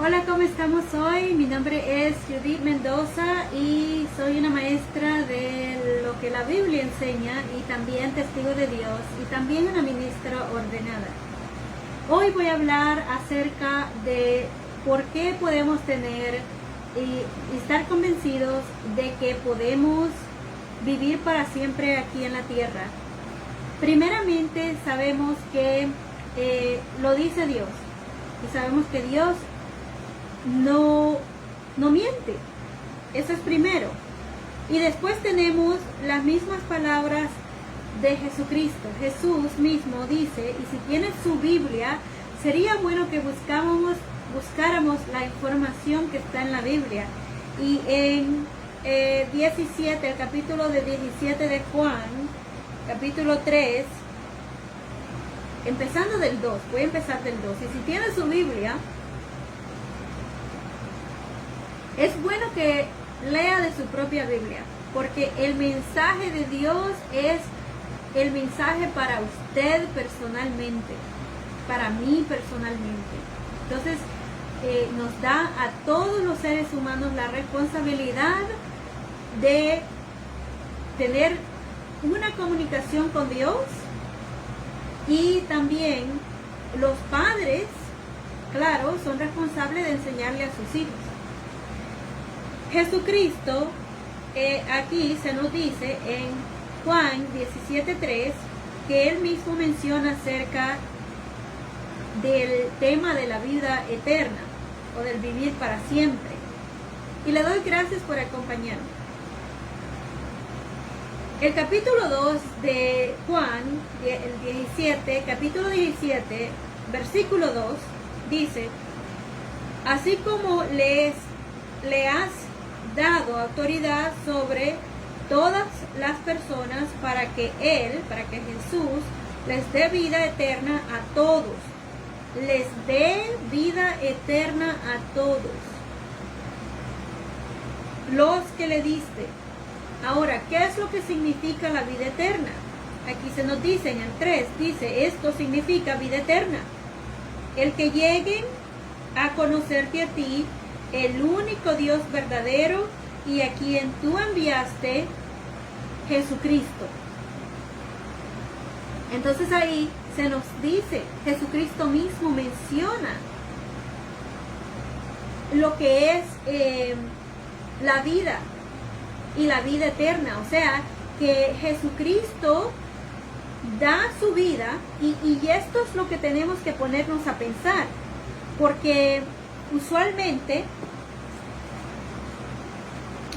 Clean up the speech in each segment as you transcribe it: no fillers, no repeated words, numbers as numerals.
Hola, ¿cómo estamos hoy? Mi nombre es Judith Mendoza y soy una maestra de lo que la Biblia enseña y también testigo de Dios y también una ministra ordenada. Hoy voy a hablar acerca de por qué podemos tener y estar convencidos de que podemos vivir para siempre aquí en la tierra. Primeramente sabemos que lo dice Dios y sabemos que Dios no miente. Eso es primero. Y después tenemos las mismas palabras de Jesucristo. Jesús mismo dice, y si tienes su Biblia, sería bueno que buscáramos la información que está en la Biblia. Y en 17, el capítulo de 17 de Juan, capítulo 3, empezando del 2, voy a empezar del 2. Y si tienes su Biblia, es bueno que lea de su propia Biblia, porque el mensaje de Dios es el mensaje para usted personalmente, para mí personalmente. Entonces, nos da a todos los seres humanos la responsabilidad de tener una comunicación con Dios, y también los padres, claro, son responsables de enseñarle a sus hijos. Jesucristo, aquí se nos dice en Juan 17:3 que él mismo menciona acerca del tema de la vida eterna o del vivir para siempre. Y le doy gracias por acompañarme. El capítulo 2 de Juan, capítulo 17, versículo 2, dice: así como le has dado autoridad sobre todas las personas para que Jesús les dé vida eterna a todos. Les dé vida eterna a todos los que le diste. Ahora, ¿qué es lo que significa la vida eterna? Aquí se nos dice en el 3, dice, esto significa vida eterna: el que lleguen a conocerte a ti, el único Dios verdadero, y a quien tú enviaste, Jesucristo. Entonces ahí se nos dice, Jesucristo mismo menciona lo que es la vida y la vida eterna. O sea, que Jesucristo da su vida, y esto es lo que tenemos que ponernos a pensar, porque usualmente,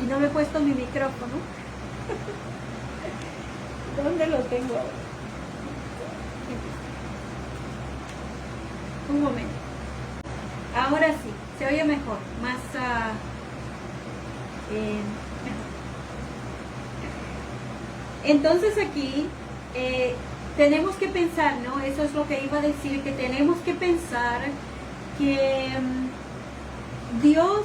y no me he puesto mi micrófono, ¿dónde lo tengo ahora? Un momento. Ahora sí, se oye mejor, más mejor. Entonces aquí tenemos que pensar, ¿no? Eso es lo que iba a decir, que tenemos que pensar que Dios,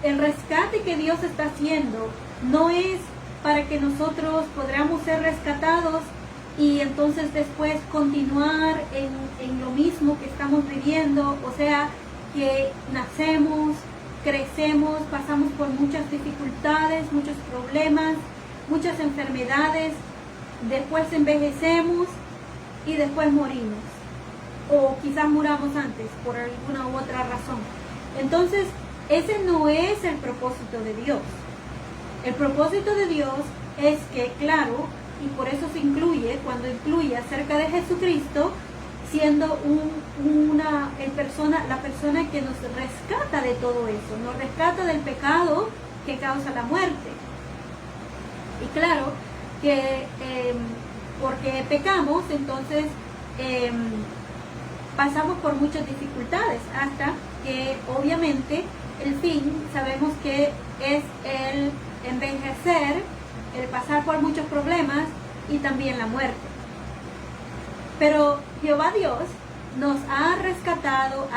el rescate que Dios está haciendo no es para que nosotros podamos ser rescatados y entonces después continuar en lo mismo que estamos viviendo. O sea, que nacemos, crecemos, pasamos por muchas dificultades, muchos problemas, muchas enfermedades, después envejecemos y después morimos, o quizás muramos antes por alguna u otra razón. Entonces, ese no es el propósito de Dios. El propósito de Dios es que, claro, y por eso se incluye, cuando incluye acerca de Jesucristo, siendo la persona que nos rescata de todo eso, nos rescata del pecado que causa la muerte. Y claro, que porque pecamos, entonces pasamos por muchas dificultades, hasta que obviamente el fin sabemos que es el envejecer, el pasar por muchos problemas y también la muerte. Pero Jehová Dios nos ha rescatado,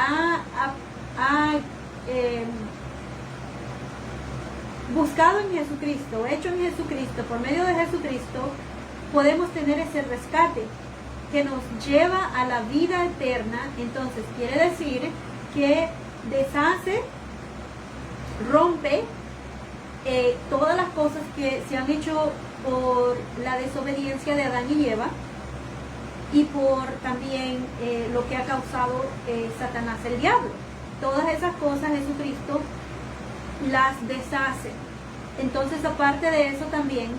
buscado en Jesucristo, hecho en Jesucristo. Por medio de Jesucristo podemos tener ese rescate. que nos lleva a la vida eterna, entonces quiere decir que deshace, rompe todas las cosas que se han hecho por la desobediencia de Adán y Eva y por también lo que ha causado Satanás, el diablo. Todas esas cosas Jesucristo las deshace. Entonces, aparte de eso también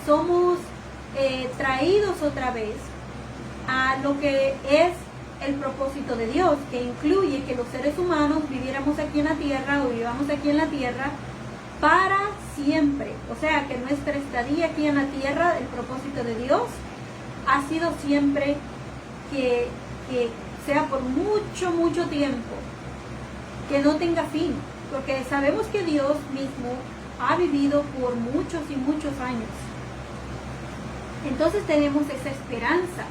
somos traídos otra vez a lo que es el propósito de Dios, que incluye que los seres humanos viviéramos aquí en la tierra o vivamos aquí en la tierra para siempre. O sea, que nuestra estadía aquí en la tierra, el propósito de Dios, ha sido siempre que sea por mucho, mucho tiempo, que no tenga fin, porque sabemos que Dios mismo ha vivido por muchos y muchos años. Entonces tenemos esa esperanza.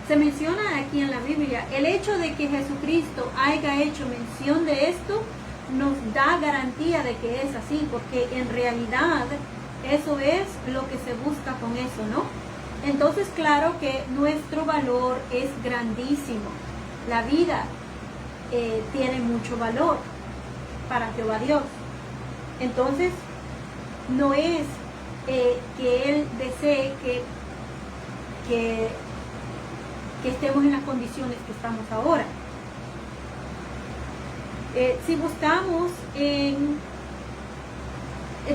Se menciona aquí en la Biblia, el hecho de que Jesucristo haya hecho mención de esto nos da garantía de que es así, porque en realidad eso es lo que se busca con eso, ¿no? Entonces, claro que nuestro valor es grandísimo. La vida tiene mucho valor para Jehová Dios. Entonces, no es que Él desee que estemos en las condiciones que estamos ahora. Si buscamos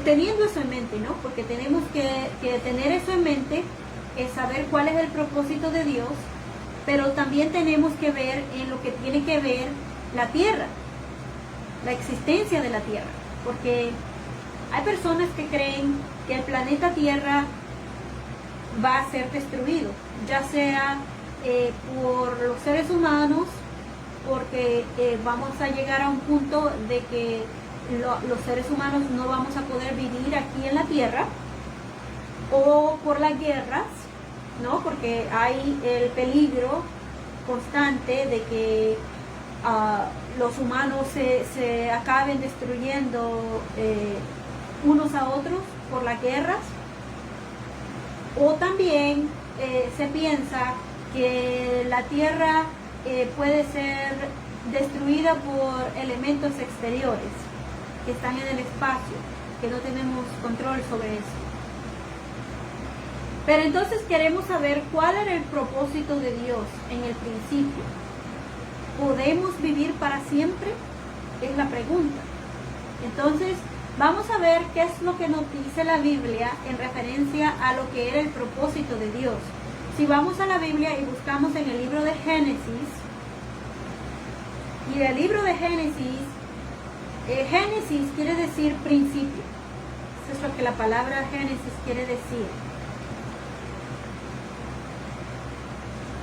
teniendo eso en mente, ¿no? Porque tenemos que tener eso en mente, saber cuál es el propósito de Dios, pero también tenemos que ver en lo que tiene que ver la tierra, la existencia de la tierra, porque hay personas que creen que el planeta Tierra va a ser destruido, ya sea por los seres humanos, porque vamos a llegar a un punto de que los seres humanos no vamos a poder vivir aquí en la tierra, o por las guerras, ¿no? Porque hay el peligro constante de que los humanos se acaben destruyendo unos a otros por las guerras, o también se piensa que la tierra puede ser destruida por elementos exteriores que están en el espacio, que no tenemos control sobre eso. Pero entonces queremos saber cuál era el propósito de Dios en el principio. ¿Podemos vivir para siempre? Es la pregunta. Entonces, vamos a ver qué es lo que nos dice la Biblia en referencia a lo que era el propósito de Dios. Si vamos a la Biblia y buscamos en el libro de Génesis, y el libro de Génesis, Génesis quiere decir principio. Eso es lo que la palabra Génesis quiere decir.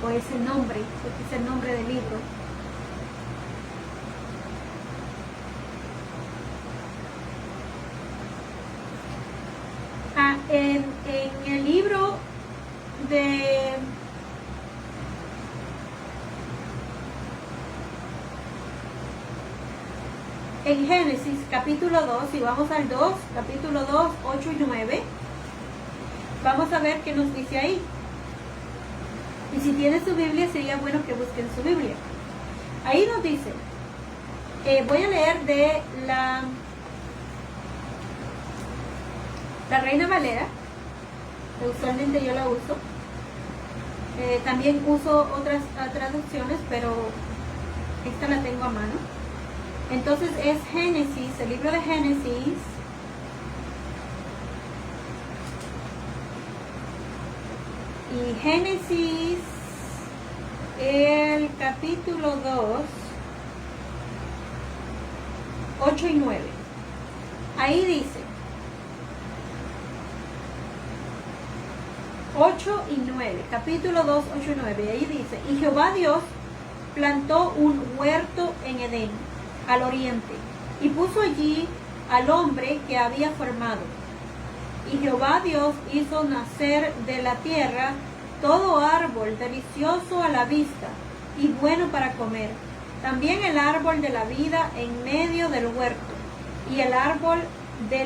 O es el nombre, porque es el nombre del libro. En el libro de en Génesis capítulo 2, si vamos al 2, capítulo 2, 8 y 9, vamos a ver qué nos dice ahí. Y si tiene su Biblia, sería bueno que busquen su Biblia. Ahí nos dice, voy a leer de la Reina Valera, que usualmente yo la uso. También uso otras traducciones, pero esta la tengo a mano. Entonces es Génesis, el libro de Génesis, y Génesis, el capítulo 2, 8 y 9. Ahí dice, 8 y 9, capítulo 2, 8 y 9. Ahí dice, y Jehová Dios plantó un huerto en Edén, al oriente, y puso allí al hombre que había formado. Y Jehová Dios hizo nacer de la tierra todo árbol delicioso a la vista y bueno para comer, también el árbol de la vida en medio del huerto, y el árbol de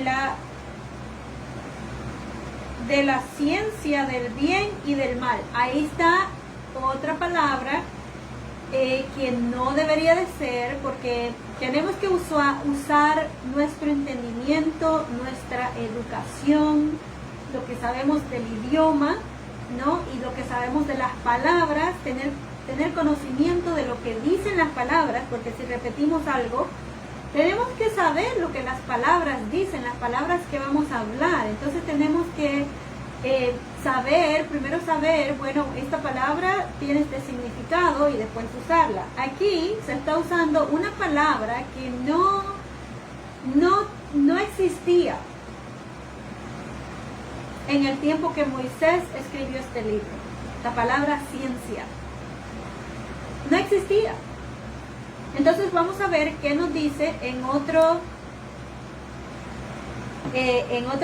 la ciencia del bien y del mal. Ahí está otra palabra que no debería de ser, porque tenemos que usar nuestro entendimiento, nuestra educación, lo que sabemos del idioma, ¿no? Y lo que sabemos de las palabras, tener conocimiento de lo que dicen las palabras, porque si repetimos algo, tenemos que saber lo que las palabras dicen, las palabras que vamos a hablar. Entonces tenemos que primero saber, bueno, esta palabra tiene este significado y después usarla. Aquí se está usando una palabra que no existía en el tiempo que Moisés escribió este libro. La palabra ciencia no existía. Entonces vamos a ver qué nos dice en otra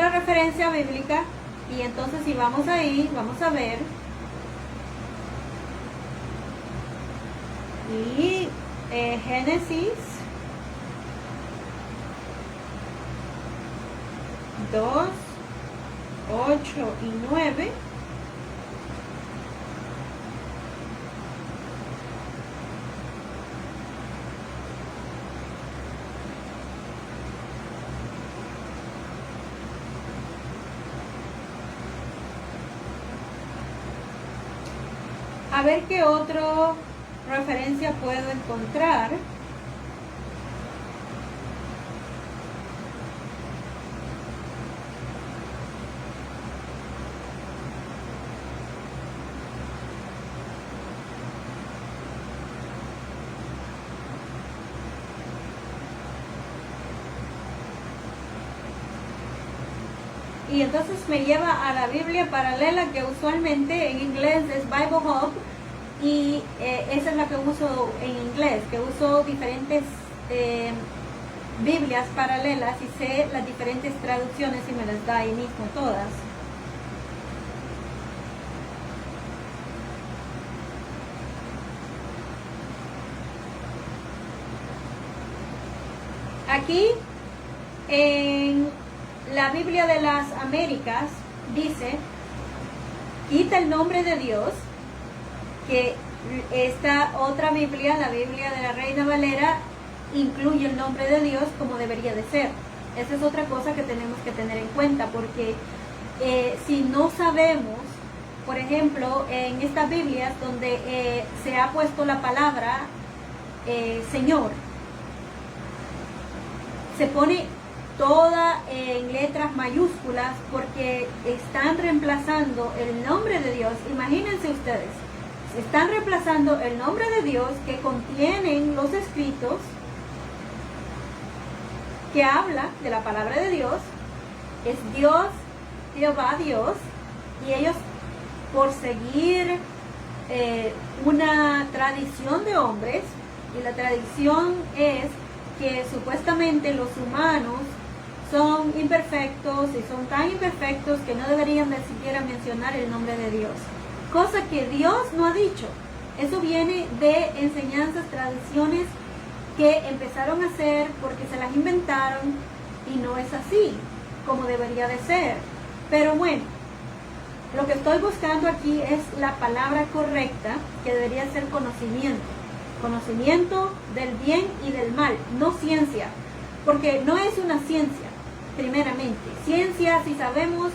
referencia bíblica. Y entonces si vamos ahí, vamos a ver. Y Génesis 2, 8 y 9. A ver qué otra referencia puedo encontrar. Y entonces me lleva a la Biblia paralela, que usualmente en inglés es Bible Hub, y esa es la que uso en inglés, que uso diferentes Biblias paralelas y sé las diferentes traducciones y me las da ahí mismo todas. Aquí en la Biblia de las Américas dice, quita el nombre de Dios, que esta otra Biblia, la Biblia de la Reina Valera, incluye el nombre de Dios como debería de ser. Esa es otra cosa que tenemos que tener en cuenta, porque si no sabemos, por ejemplo, en estas Biblias donde se ha puesto la palabra Señor, se pone toda en letras mayúsculas porque están reemplazando el nombre de Dios. Imagínense ustedes, están reemplazando el nombre de Dios que contienen los escritos que habla de la palabra de Dios. Es Dios, Jehová Dios, y ellos, por seguir una tradición de hombres, y la tradición es que supuestamente los humanos son imperfectos y son tan imperfectos que no deberían de siquiera mencionar el nombre de Dios, cosa que Dios no ha dicho. Eso viene de enseñanzas, tradiciones que empezaron a hacer porque se las inventaron y no es así como debería de ser. Pero bueno, lo que estoy buscando aquí es la palabra correcta, que debería ser conocimiento. Conocimiento del bien y del mal, no ciencia, porque no es una ciencia, primeramente. Ciencia, si sabemos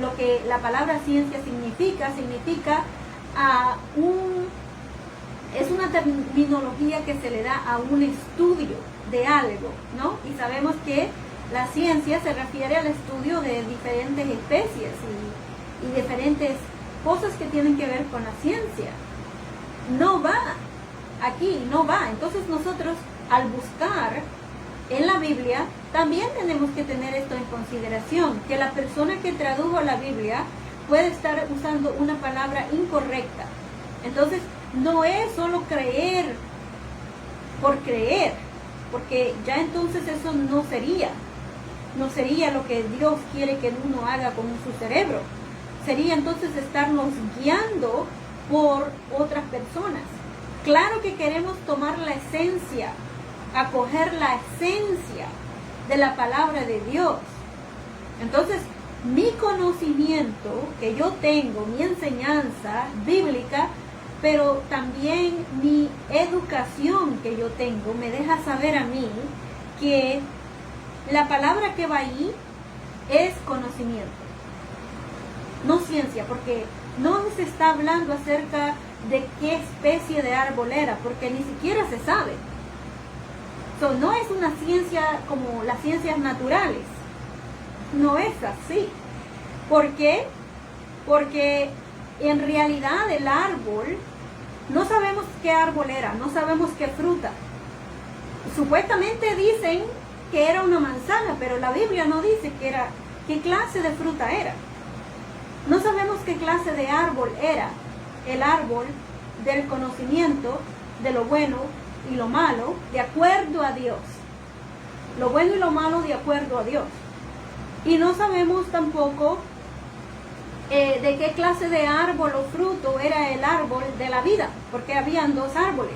lo que la palabra ciencia significa es una terminología que se le da a un estudio de algo, ¿no? Y sabemos que la ciencia se refiere al estudio de diferentes especies y diferentes cosas que tienen que ver con la ciencia. No va aquí, no va. Entonces nosotros, al buscar en la Biblia, también tenemos que tener esto en consideración, que la persona que tradujo la Biblia puede estar usando una palabra incorrecta. Entonces, no es solo creer por creer, porque ya entonces eso no sería lo que Dios quiere que uno haga con su cerebro. Sería entonces estarnos guiando por otras personas. Claro que queremos tomar la esencia, acoger la esencia de la palabra de Dios. Entonces, mi conocimiento que yo tengo, mi enseñanza bíblica, pero también mi educación que yo tengo me deja saber a mí que la palabra que va ahí es conocimiento, no ciencia, porque no se está hablando acerca de qué especie de árbol era, porque ni siquiera se sabe. No es una ciencia como las ciencias naturales, no es así. ¿Por qué? Porque en realidad el árbol, no sabemos qué árbol era, no sabemos qué fruta. Supuestamente dicen que era una manzana, pero la Biblia no dice qué clase de fruta era. No sabemos qué clase de árbol era el árbol del conocimiento de lo bueno y lo malo de acuerdo a Dios. Lo bueno y lo malo de acuerdo a Dios. Y no sabemos tampoco de qué clase de árbol o fruto era el árbol de la vida, porque habían dos árboles.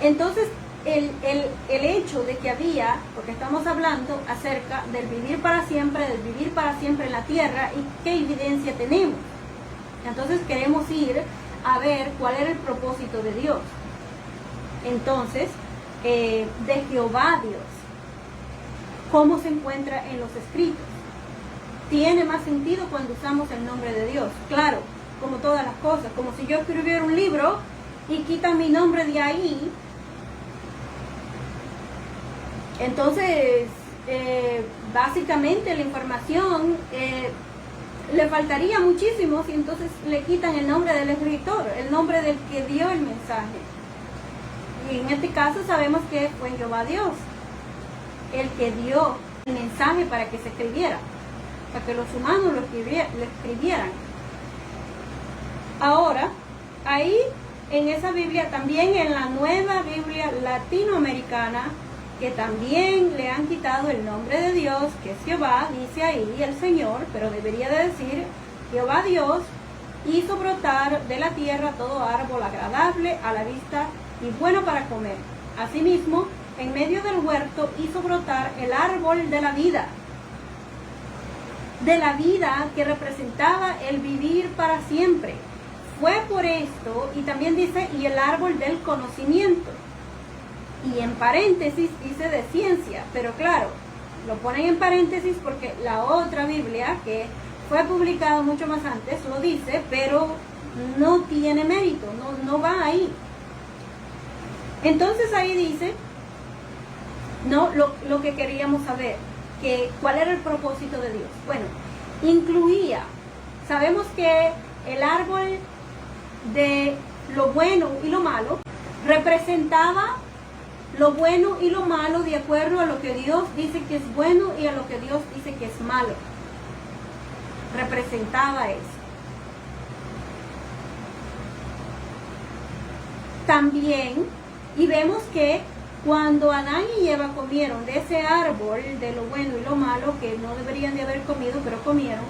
Entonces, el hecho de que había, porque estamos hablando acerca del vivir para siempre en la tierra, y qué evidencia tenemos. Entonces queremos ir a ver cuál era el propósito de Dios. Entonces, de Jehová Dios, ¿cómo se encuentra en los escritos? Tiene más sentido cuando usamos el nombre de Dios. Claro, como todas las cosas, como si yo escribiera un libro y quitan mi nombre de ahí. Entonces, básicamente la información le faltaría muchísimo si entonces le quitan el nombre del escritor, el nombre del que dio el mensaje. Y en este caso sabemos que fue Jehová Dios el que dio el mensaje para que se escribiera, para que los humanos lo escribieran. Ahora, ahí en esa Biblia, también en la nueva Biblia latinoamericana, que también le han quitado el nombre de Dios, que es Jehová, dice ahí el Señor, pero debería de decir Jehová Dios hizo brotar de la tierra todo árbol agradable a la vista y bueno para comer. Asimismo, en medio del huerto hizo brotar el árbol de la vida que representaba el vivir para siempre. Fue por esto, y también dice, y el árbol del conocimiento. Y en paréntesis dice de ciencia, pero claro, lo ponen en paréntesis porque la otra Biblia, que fue publicada mucho más antes, lo dice, pero no tiene mérito, no va ahí. Entonces ahí dice, no, lo que queríamos saber, que cuál era el propósito de Dios. Bueno, incluía, sabemos que el árbol de lo bueno y lo malo representaba lo bueno y lo malo de acuerdo a lo que Dios dice que es bueno y a lo que Dios dice que es malo. Representaba eso. También, y vemos que cuando Adán y Eva comieron de ese árbol de lo bueno y lo malo, que no deberían de haber comido, pero comieron,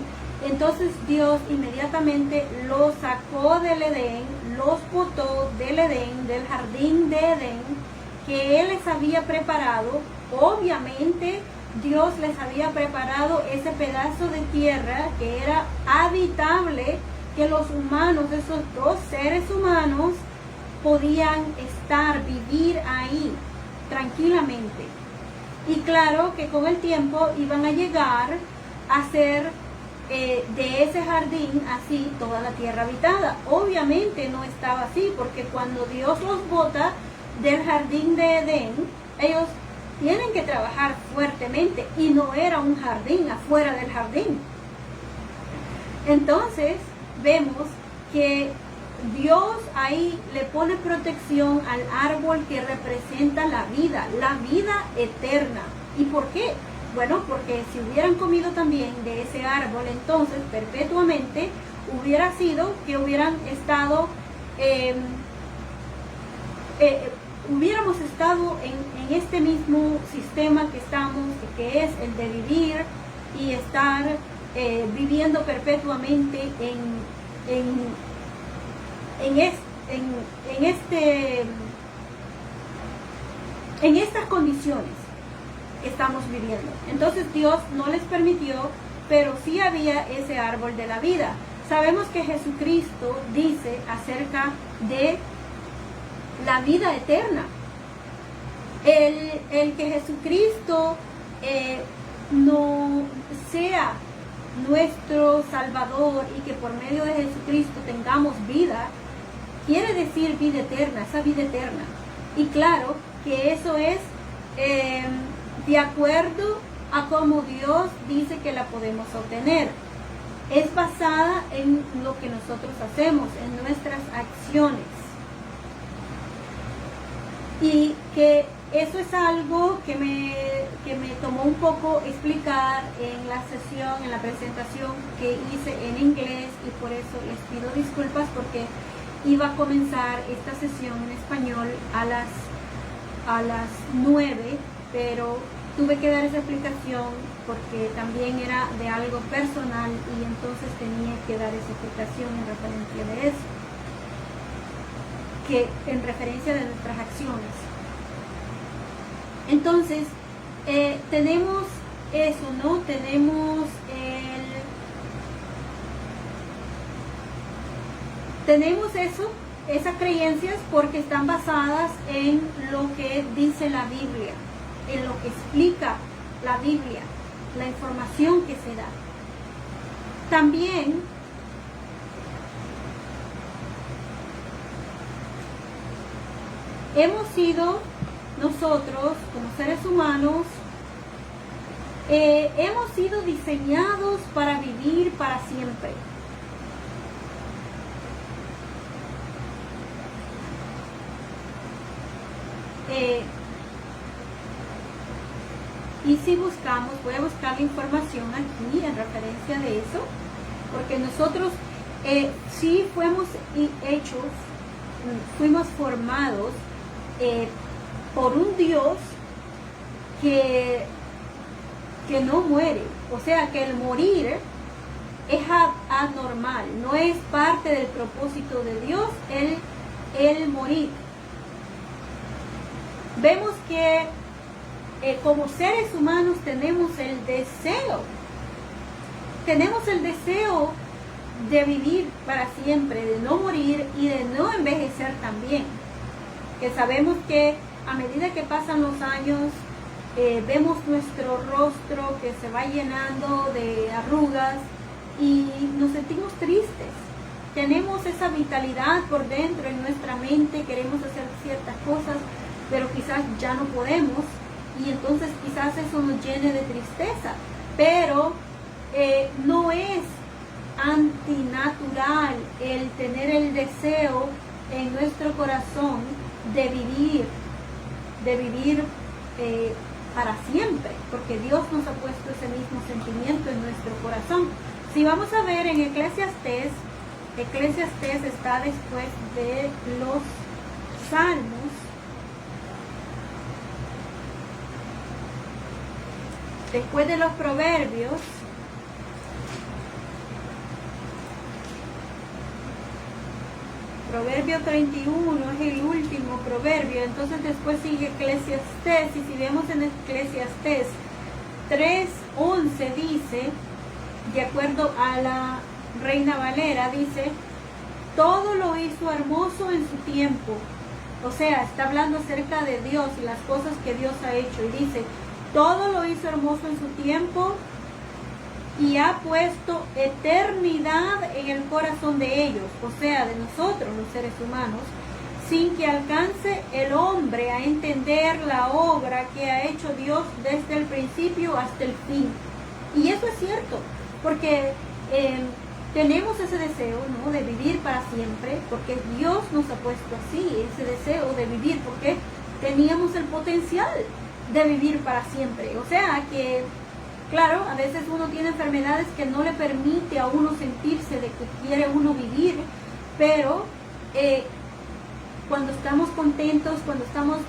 entonces Dios inmediatamente los sacó del Edén, los botó del Edén, del jardín de Edén, que Él les había preparado. Obviamente Dios les había preparado ese pedazo de tierra que era habitable, que los humanos, esos dos seres humanos, podían vivir ahí tranquilamente. Y claro que con el tiempo iban a llegar a ser de ese jardín así toda la tierra habitada. Obviamente no estaba así, porque cuando Dios los bota del jardín de Edén, ellos tienen que trabajar fuertemente, y no era un jardín afuera del jardín. Entonces vemos que Dios ahí le pone protección al árbol que representa la vida eterna. ¿Y por qué? Bueno, porque si hubieran comido también de ese árbol, entonces perpetuamente hubiera sido que hubieran estado hubiéramos estado en este mismo sistema que estamos, que es el de vivir y estar viviendo perpetuamente en estas condiciones que estamos viviendo. Entonces Dios no les permitió, pero sí había ese árbol de la vida. sabemos que Jesucristo dice acerca de la vida eterna. El que Jesucristo no sea nuestro Salvador y que por medio de Jesucristo tengamos vida, quiere decir vida eterna, esa vida eterna. Y claro que eso es de acuerdo a cómo Dios dice que la podemos obtener. Es basada en lo que nosotros hacemos, en nuestras acciones. Y que eso es algo que me tomó un poco explicar en la sesión, en la presentación que hice en inglés, y por eso les pido disculpas porque iba a comenzar esta sesión en español a las 9, pero tuve que dar esa explicación porque también era de algo personal y entonces tenía que dar esa explicación en referencia de eso, que en referencia de nuestras acciones. Entonces, tenemos eso, ¿no? Tenemos eso, esas creencias, porque están basadas en lo que dice la Biblia, en lo que explica la Biblia, la información que se da. También hemos sido nosotros, como seres humanos, hemos sido diseñados para vivir para siempre. Y si buscamos, voy a buscar la información aquí en referencia de eso, porque nosotros sí fuimos hechos, fuimos formados por un Dios que no muere. O sea que el morir es anormal, no es parte del propósito de Dios el morir. Vemos que como seres humanos tenemos el deseo de vivir para siempre, de no morir y de no envejecer también. Que sabemos que a medida que pasan los años, vemos nuestro rostro que se va llenando de arrugas y nos sentimos tristes. Tenemos esa vitalidad por dentro en nuestra mente, queremos hacer ciertas cosas, pero quizás ya no podemos, y entonces quizás eso nos llene de tristeza. Pero no es antinatural el tener el deseo en nuestro corazón de vivir para siempre, porque Dios nos ha puesto ese mismo sentimiento en nuestro corazón. Si vamos a ver en Eclesiastés está después de los Salmos. Después de los Proverbios. Proverbio 31 es el último proverbio, entonces después sigue Eclesiastés, y si vemos en Eclesiastés 3:11 dice, de acuerdo a la Reina Valera, dice, todo lo hizo hermoso en su tiempo. O sea, está hablando acerca de Dios y las cosas que Dios ha hecho, y dice, todo lo hizo hermoso en su tiempo y ha puesto eternidad en el corazón de ellos, o sea, de nosotros los seres humanos, sin que alcance el hombre a entender la obra que ha hecho Dios desde el principio hasta el fin. Y eso es cierto, porque tenemos ese deseo, ¿no?, de vivir para siempre, porque Dios nos ha puesto así, ese deseo de vivir, porque teníamos el potencial de vivir para siempre. O sea que, claro, a veces uno tiene enfermedades que no le permite a uno sentirse de que quiere uno vivir, pero cuando estamos contentos, cuando estamos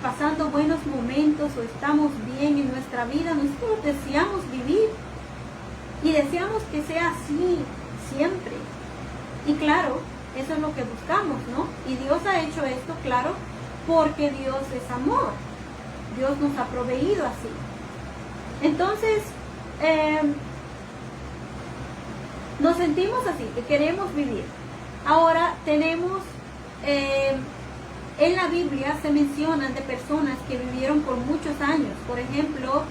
pasando buenos momentos o estamos bien en nuestra vida, nosotros deseamos vivir y deseamos que sea así siempre. Y claro, eso es lo que buscamos, ¿no? Y Dios ha hecho esto, claro, porque Dios es amor. Dios nos ha proveído así. Entonces, nos sentimos así, que queremos vivir. Ahora tenemos, en la Biblia se mencionan de personas que vivieron por muchos años. Por ejemplo,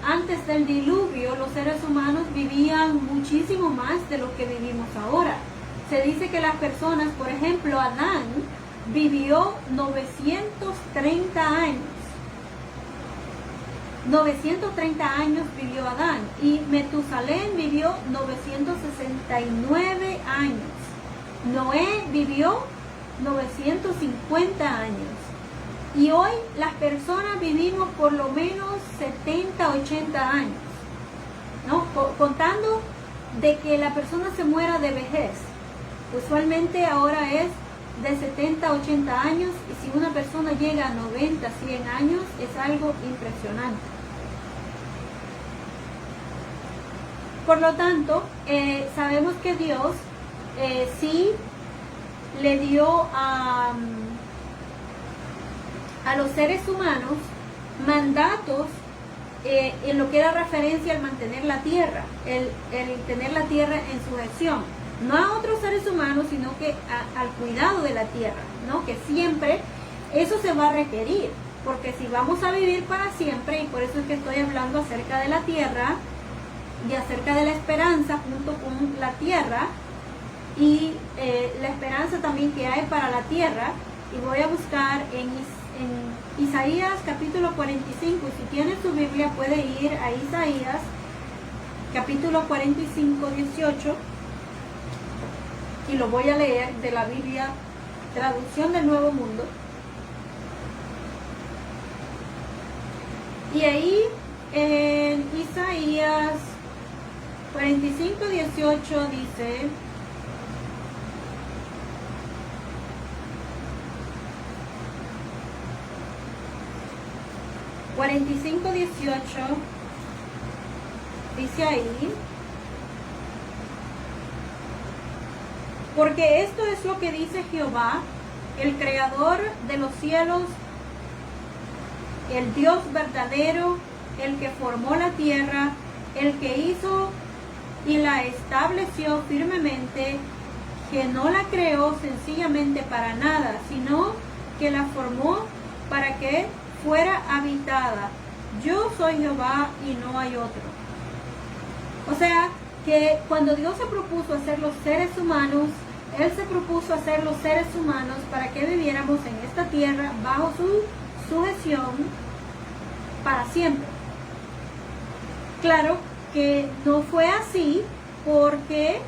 antes del diluvio los seres humanos vivían muchísimo más de lo que vivimos ahora. Se dice que las personas, por ejemplo, Adán vivió 930 años. 930 años vivió Adán y Metusalén vivió 969 años. Noé vivió 950 años. Y hoy las personas vivimos por lo menos 70, 80 años, ¿no? Contando de que la persona se muera de vejez. Usualmente ahora es de 70, 80 años, y si una persona llega a 90, 100 años, es algo impresionante. Por lo tanto, sabemos que Dios sí le dio a los seres humanos mandatos en lo que era referencia al mantener la tierra, el tener la tierra en sujeción, no a otros seres humanos, sino que al cuidado de la tierra, ¿no? Que siempre eso se va a requerir, porque si vamos a vivir para siempre, y por eso es que estoy hablando acerca de la tierra y acerca de la esperanza junto con la tierra, y la esperanza también que hay para la tierra, y voy a buscar en Isaías capítulo 45, y si tiene su Biblia puede ir a Isaías capítulo 45, 18, y lo voy a leer de la Biblia, traducción del Nuevo Mundo. Y ahí en Isaías 45, 18 dice: dice ahí: porque esto es lo que dice Jehová, el creador de los cielos, el Dios verdadero, el que formó la tierra, el que hizo y la estableció firmemente, que no la creó sencillamente para nada, sino que la formó para que fuera habitada. Yo soy Jehová y no hay otro. O sea, que cuando Dios se propuso hacer los seres humanos, Él se propuso hacer los seres humanos para que viviéramos en esta tierra bajo su sujeción para siempre. Claro que no fue así, porque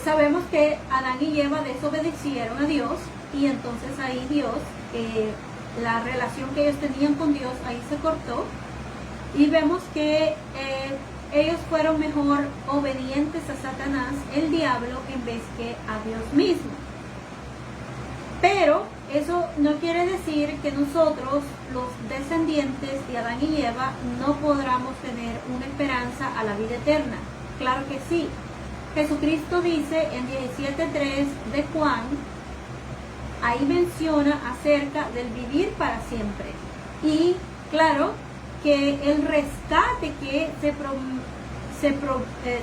sabemos que Adán y Eva desobedecieron a Dios, y entonces ahí Dios, la relación que ellos tenían con Dios, ahí se cortó, y vemos que ellos fueron mejor obedientes a Satanás, el diablo, en vez que a Dios mismo. Pero eso no quiere decir que nosotros, los descendientes de Adán y Eva, no podamos tener una esperanza a la vida eterna. Claro que sí. Jesucristo dice en 17:3 de Juan, ahí menciona acerca del vivir para siempre. Y claro que el rescate que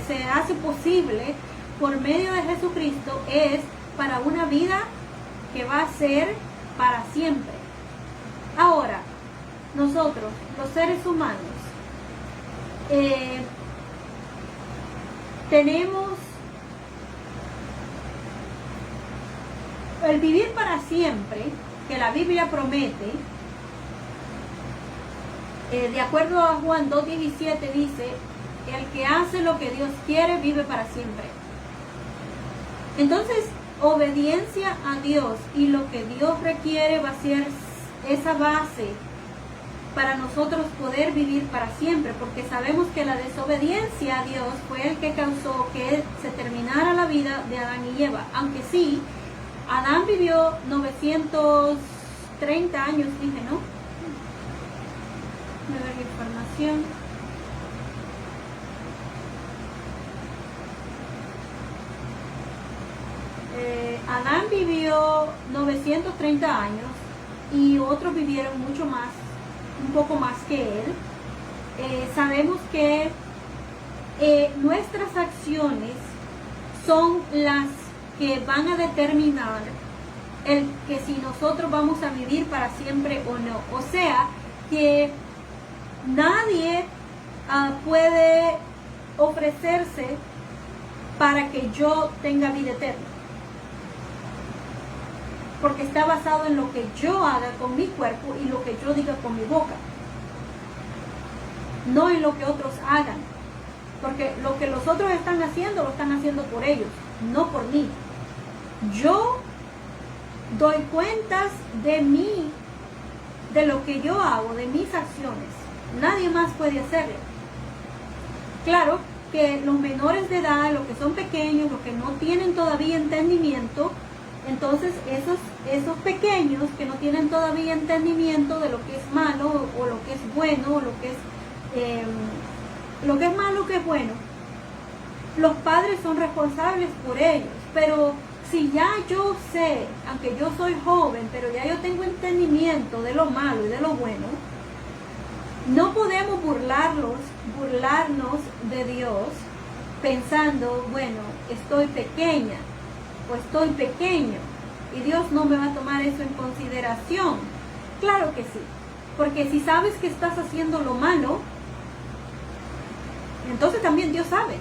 se hace posible por medio de Jesucristo es para una vida que va a ser para siempre. Ahora, nosotros, los seres humanos, tenemos el vivir para siempre, que la Biblia promete. De acuerdo a Juan 2:17 dice: el que hace lo que Dios quiere vive para siempre. Entonces, obediencia a Dios y lo que Dios requiere va a ser esa base para nosotros poder vivir para siempre, porque sabemos que la desobediencia a Dios fue el que causó que se terminara la vida de Adán y Eva. Aunque sí, Adán vivió 930 años, dije, ¿no? Me da la información. Adán vivió 930 años y otros vivieron mucho más, un poco más que él. Sabemos que nuestras acciones son las que van a determinar el que si nosotros vamos a vivir para siempre o no. O sea, que nadie puede ofrecerse para que yo tenga vida eterna, porque está basado en lo que yo haga con mi cuerpo y lo que yo diga con mi boca, no en lo que otros hagan, porque lo que los otros están haciendo, lo están haciendo por ellos, no por mí. Yo doy cuentas de mí, de lo que yo hago, de mis acciones. Nadie más puede hacerlo. Claro que los menores de edad, los que son pequeños, los que no tienen todavía entendimiento, entonces esos pequeños que no tienen todavía entendimiento de lo que es malo o lo que es bueno, o lo que es malo, lo que es bueno, los padres son responsables por ellos. Pero si ya yo sé, aunque yo soy joven, pero ya yo tengo entendimiento de lo malo y de lo bueno, no podemos burlarnos de Dios pensando, bueno, estoy pequeña o estoy pequeño y Dios no me va a tomar eso en consideración. Claro que sí, porque si sabes que estás haciendo lo malo, entonces también Dios sabe.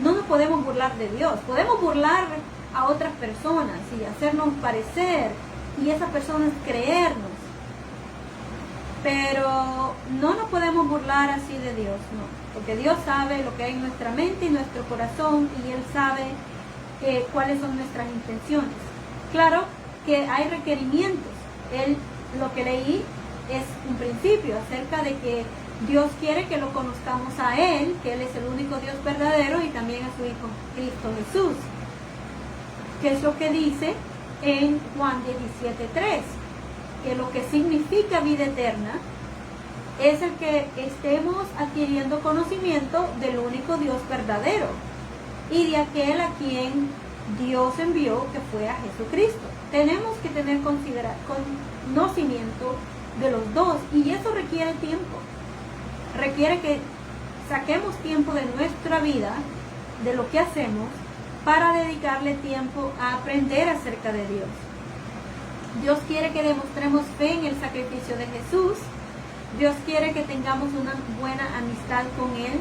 No nos podemos burlar de Dios. Podemos burlar a otras personas y hacernos parecer y esas personas creernos, pero no nos podemos burlar así de Dios, no, porque Dios sabe lo que hay en nuestra mente y nuestro corazón, y Él sabe cuáles son nuestras intenciones. Claro que hay requerimientos. Lo que leí es un principio acerca de que Dios quiere que lo conozcamos a Él, que Él es el único Dios verdadero, y también a su Hijo Cristo Jesús, que es lo que dice en Juan 17:3, que lo que significa vida eterna es el que estemos adquiriendo conocimiento del único Dios verdadero y de aquel a quien Dios envió, que fue a Jesucristo. Tenemos que tener conocimiento de los dos, y eso requiere tiempo. Requiere que saquemos tiempo de nuestra vida, de lo que hacemos, para dedicarle tiempo a aprender acerca de Dios. Dios quiere que demostremos fe en el sacrificio de Jesús. Dios quiere que tengamos una buena amistad con Él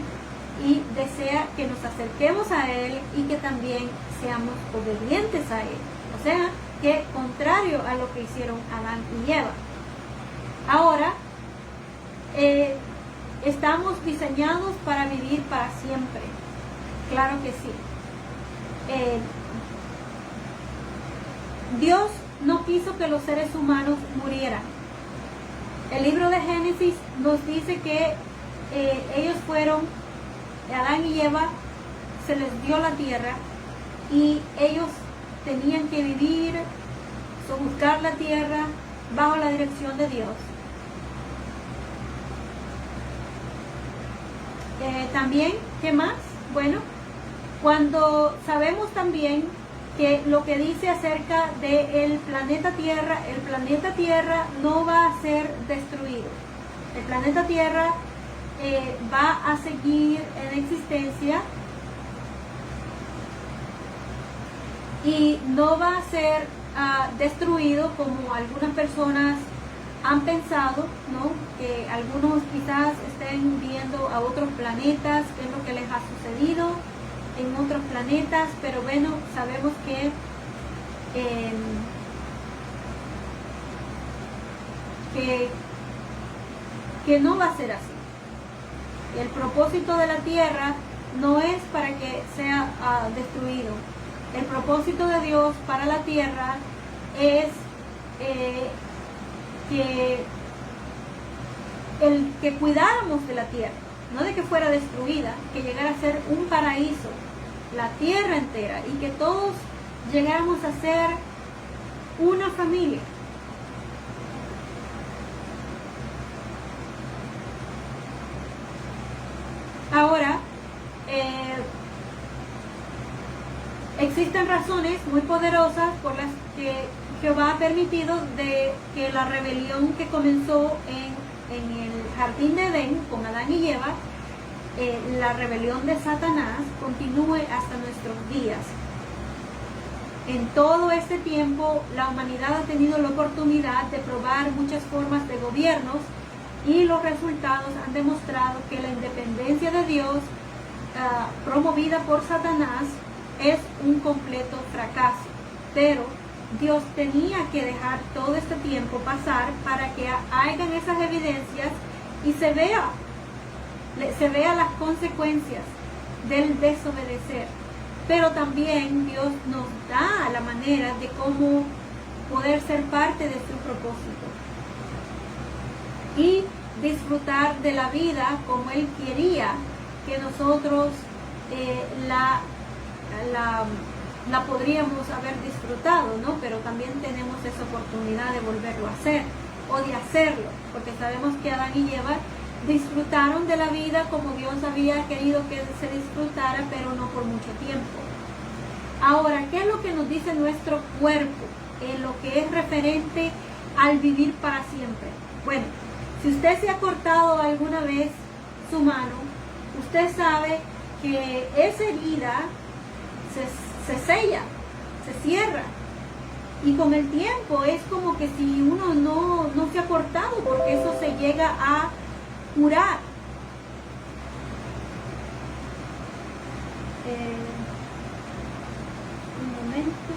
y desea que nos acerquemos a Él y que también seamos obedientes a Él. O sea, que contrario a lo que hicieron Adán y Eva. Ahora, estamos diseñados para vivir para siempre. Claro que sí. Dios no quiso que los seres humanos murieran. El libro de Génesis nos dice que ellos fueron, Adán y Eva, se les dio la tierra y ellos tenían que vivir, buscar la tierra bajo la dirección de Dios. También, ¿qué más? Bueno, cuando sabemos también que lo que dice acerca del planeta Tierra, el planeta Tierra no va a ser destruido. El planeta Tierra va a seguir en existencia y no va a ser destruido como algunas personas han pensado, ¿no? Que algunos quizás estén viendo a otros planetas, qué es lo que les ha sucedido en otros planetas, pero bueno, sabemos que no va a ser así. El propósito de la Tierra no es para que sea destruido. El propósito de Dios para la Tierra es que cuidáramos de la Tierra, no de que fuera destruida, que llegara a ser un paraíso, la Tierra entera, y que todos llegáramos a ser una familia. Ahora, existen razones muy poderosas por las que Jehová ha permitido de que la rebelión que comenzó en el jardín de Edén con Adán y Eva la rebelión de Satanás continúe hasta nuestros días. En todo este tiempo, la humanidad ha tenido la oportunidad de probar muchas formas de gobiernos y los resultados han demostrado que la independencia de Dios, promovida por Satanás, es un completo fracaso. Pero Dios tenía que dejar todo este tiempo pasar para que hagan esas evidencias y se vea las consecuencias del desobedecer. Pero también Dios nos da la manera de cómo poder ser parte de su propósito y disfrutar de la vida como Él quería que nosotros la podríamos haber disfrutado, ¿no? Pero también tenemos esa oportunidad de volverlo a hacer o de hacerlo, porque sabemos que Adán y Eva disfrutaron de la vida como Dios había querido que se disfrutara, pero no por mucho tiempo. Ahora, ¿qué es lo que nos dice nuestro cuerpo en lo que es referente al vivir para siempre? Bueno, si usted se ha cortado alguna vez su mano, usted sabe que esa herida se sella, se cierra. Y con el tiempo es como que si uno no se ha cortado, porque eso se llega a curar. Un momento.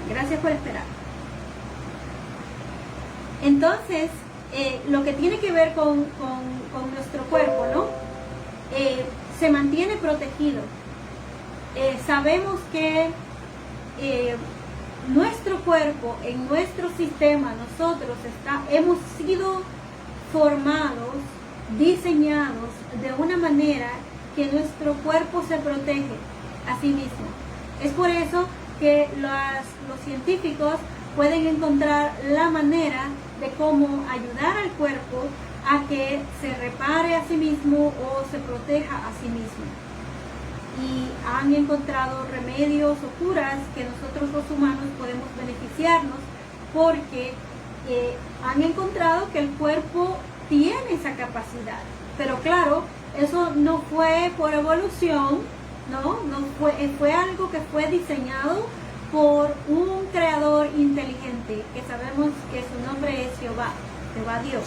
Gracias por esperar. Entonces, lo que tiene que ver con nuestro cuerpo, ¿no? Se mantiene protegido. Sabemos que nuestro cuerpo, en nuestro sistema, nosotros hemos sido formados, diseñados de una manera que nuestro cuerpo se protege a sí mismo. Es por eso que los científicos pueden encontrar la manera de cómo ayudar al cuerpo a que se repare a sí mismo o se proteja a sí mismo. Y han encontrado remedios o curas que nosotros los humanos podemos beneficiarnos, porque han encontrado que el cuerpo tiene esa capacidad. Pero claro, eso no fue por evolución, no fue algo que fue diseñado por un creador inteligente, que sabemos que su nombre es Jehová Dios.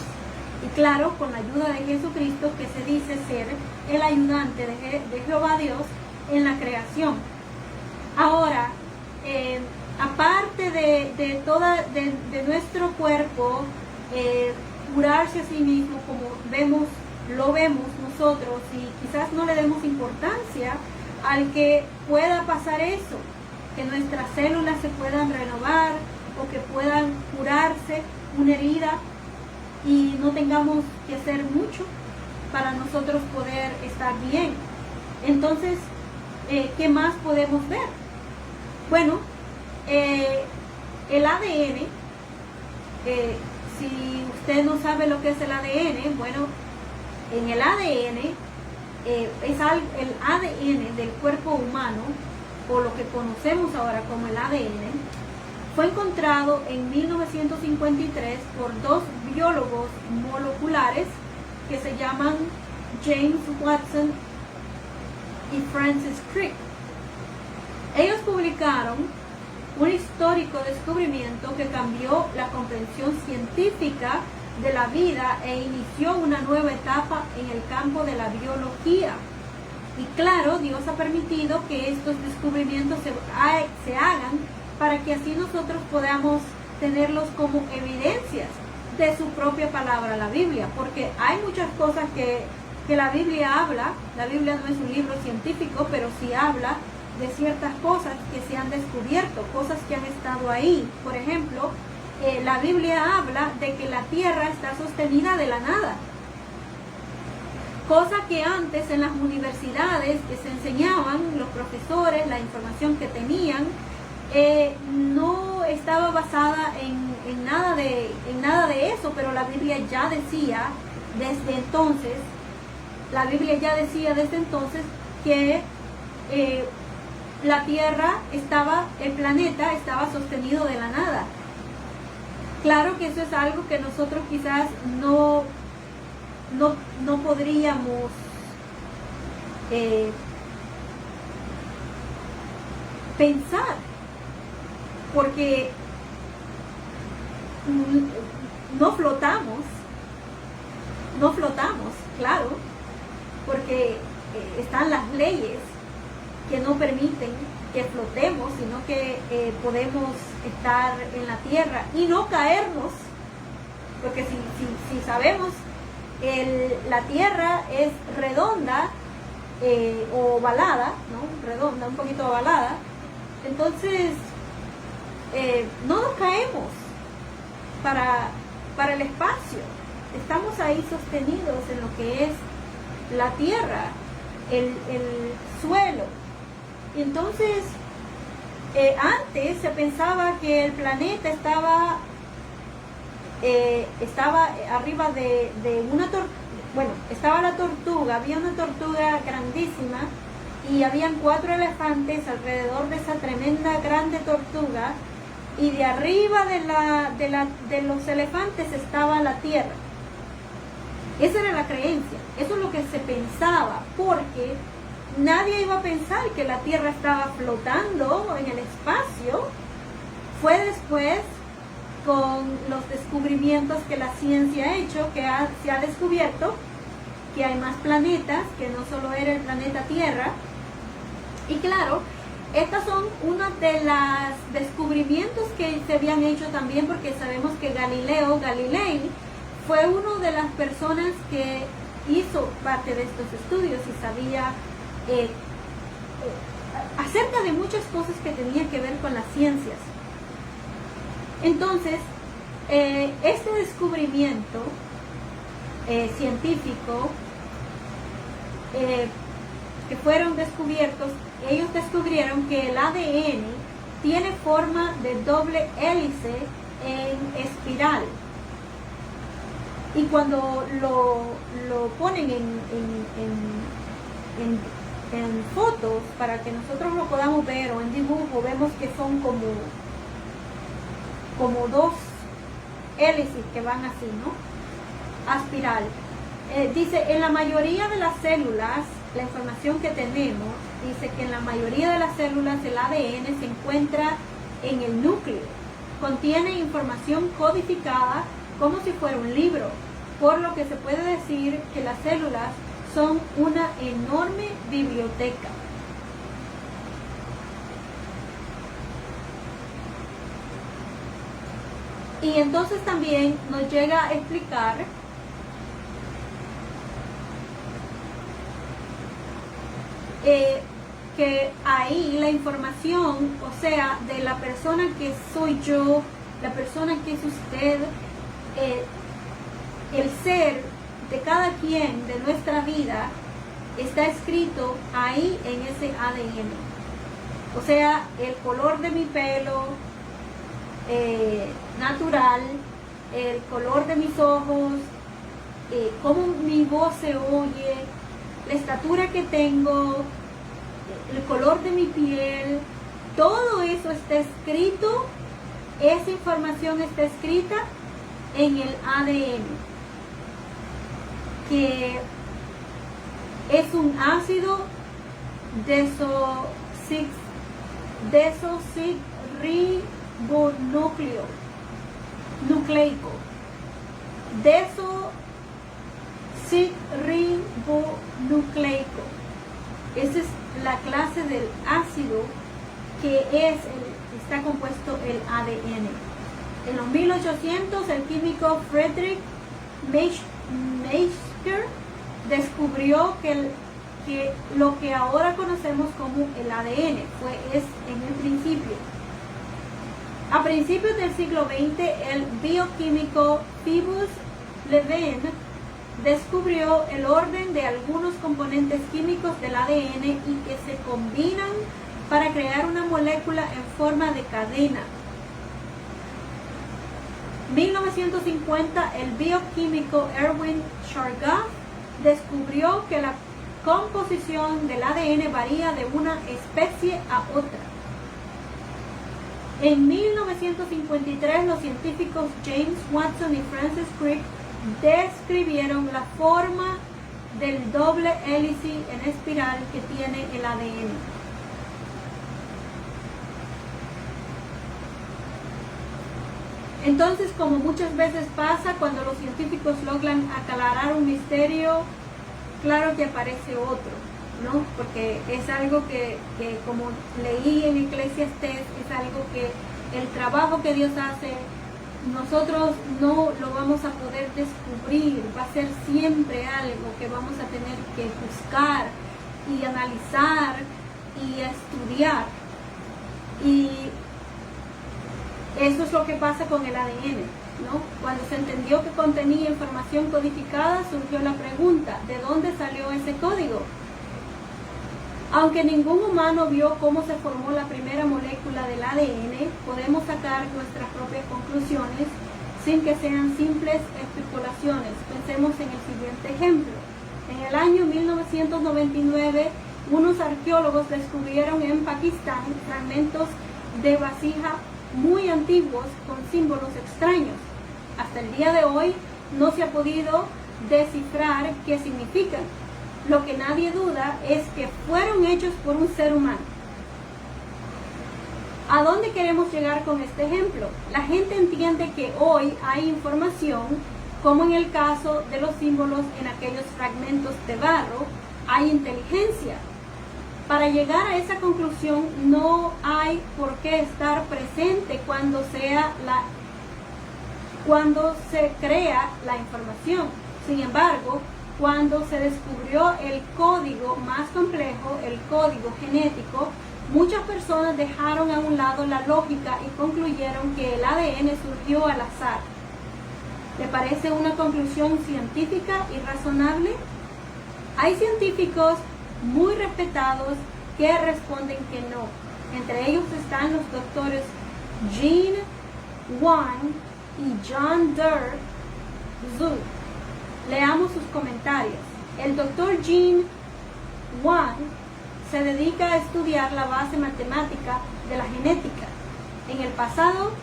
Y claro, con la ayuda de Jesucristo, que se dice ser el ayudante de Jehová Dios en la creación. Ahora, aparte de nuestro cuerpo curarse a sí mismo, como lo vemos nosotros, y quizás no le demos importancia al que pueda pasar eso, que nuestras células se puedan renovar o que puedan curarse una herida y no tengamos que hacer mucho para nosotros poder estar bien. Entonces, ¿qué más podemos ver? Bueno, el ADN, si usted no sabe lo que es el ADN, bueno, en el ADN, el ADN del cuerpo humano, o lo que conocemos ahora como el ADN, fue encontrado en 1953 por dos biólogos moleculares que se llaman James Watson y Francis Crick. Ellos publicaron un histórico descubrimiento que cambió la comprensión científica de la vida e inició una nueva etapa en el campo de la biología. Y claro, Dios ha permitido que estos descubrimientos se hagan para que así nosotros podamos tenerlos como evidencias de su propia palabra, la Biblia, porque hay muchas cosas que la Biblia habla. La Biblia no es un libro científico, pero sí habla de ciertas cosas que se han descubierto, cosas que han estado ahí. Por ejemplo, la Biblia habla de que la tierra está sostenida de la nada. cosa que antes en las universidades que se enseñaban, los profesores, la información que tenían, no estaba basada en nada de eso, pero la Biblia ya decía desde entonces, que la Tierra el planeta estaba sostenido de la nada. Claro que eso es algo que nosotros quizás no podríamos pensar, porque no flotamos, claro, porque están las leyes que no permiten que flotemos, sino que podemos estar en la tierra y no caernos, porque si sabemos la tierra es redonda o ovalada, ¿no? Redonda, un poquito ovalada, entonces no nos caemos para el espacio, estamos ahí sostenidos en lo que es la tierra, el suelo. Entonces antes se pensaba que el planeta estaba arriba de una tortuga. Bueno, estaba la tortuga, había una tortuga grandísima y habían 4 elefantes alrededor de esa tremenda grande tortuga, y de arriba de los elefantes estaba la tierra. Esa era la creencia, eso es lo que se pensaba, porque nadie iba a pensar que la tierra estaba flotando en el espacio. Fue después, con los descubrimientos que la ciencia ha hecho, que se ha descubierto que hay más planetas, que no solo era el planeta Tierra. Y claro, estas son uno de los descubrimientos que se habían hecho también, porque sabemos que Galileo Galilei fue una de las personas que hizo parte de estos estudios y sabía acerca de muchas cosas que tenían que ver con las ciencias. Entonces, este descubrimiento científico que fueron descubiertos, ellos descubrieron que el ADN tiene forma de doble hélice en espiral. Y cuando lo ponen en fotos para que nosotros lo podamos ver, o en dibujo, vemos que son como 2 hélices que van así, ¿no? A espiral. Dice, en la mayoría de las células, la información que tenemos, dice que en la mayoría de las células el ADN se encuentra en el núcleo. Contiene información codificada como si fuera un libro, por lo que se puede decir que las células son una enorme biblioteca. Y entonces también nos llega a explicar que ahí la información, o sea, de la persona que soy yo, la persona que es usted, el ser de cada quien de nuestra vida está escrito ahí en ese ADN. O sea, el color de mi pelo natural, el color de mis ojos, cómo mi voz se oye, la estatura que tengo, el color de mi piel, todo eso está escrito, esa información está escrita en el ADN, que es un ácido nucleico. Desoxirribonucleico. Esa es la clase del ácido que está compuesto el ADN. En los 1800 el químico Friedrich Meister descubrió que lo que ahora conocemos como el ADN es en el principio. A principios del siglo XX, el bioquímico Phoebus Levene descubrió el orden de algunos componentes químicos del ADN y que se combinan para crear una molécula en forma de cadena. 1950, el bioquímico Erwin Chargaff descubrió que la composición del ADN varía de una especie a otra. En 1953, los científicos James Watson y Francis Crick describieron la forma del doble hélice en espiral que tiene el ADN. Entonces, como muchas veces pasa cuando los científicos logran aclarar un misterio, claro que aparece otro, ¿no? Porque es algo que como leí en Eclesiastés, es algo que el trabajo que Dios hace, nosotros no lo vamos a poder descubrir, va a ser siempre algo que vamos a tener que buscar y analizar y estudiar. Y eso es lo que pasa con el ADN, ¿no? Cuando se entendió que contenía información codificada, surgió la pregunta, ¿de dónde salió ese código? Aunque ningún humano vio cómo se formó la primera molécula del ADN, podemos sacar nuestras propias conclusiones sin que sean simples especulaciones. Pensemos en el siguiente ejemplo. En el año 1999, unos arqueólogos descubrieron en Pakistán fragmentos de vasija muy antiguos con símbolos extraños. Hasta el día de hoy no se ha podido descifrar qué significan. Lo que nadie duda es que fueron hechos por un ser humano. ¿A dónde queremos llegar con este ejemplo? La gente entiende que hoy hay información, como en el caso de los símbolos en aquellos fragmentos de barro, hay inteligencia. Para llegar a esa conclusión no hay por qué estar presente cuando se crea la información. Sin embargo, cuando se descubrió el código más complejo, el código genético, muchas personas dejaron a un lado la lógica y concluyeron que el ADN surgió al azar. ¿Le parece una conclusión científica y razonable? Hay científicos muy respetados que responden que no. Entre ellos están los doctores Jean Wang y John Derr Zhu. Leamos sus comentarios. El doctor Jean Wang se dedica a estudiar la base matemática de la genética. En el pasado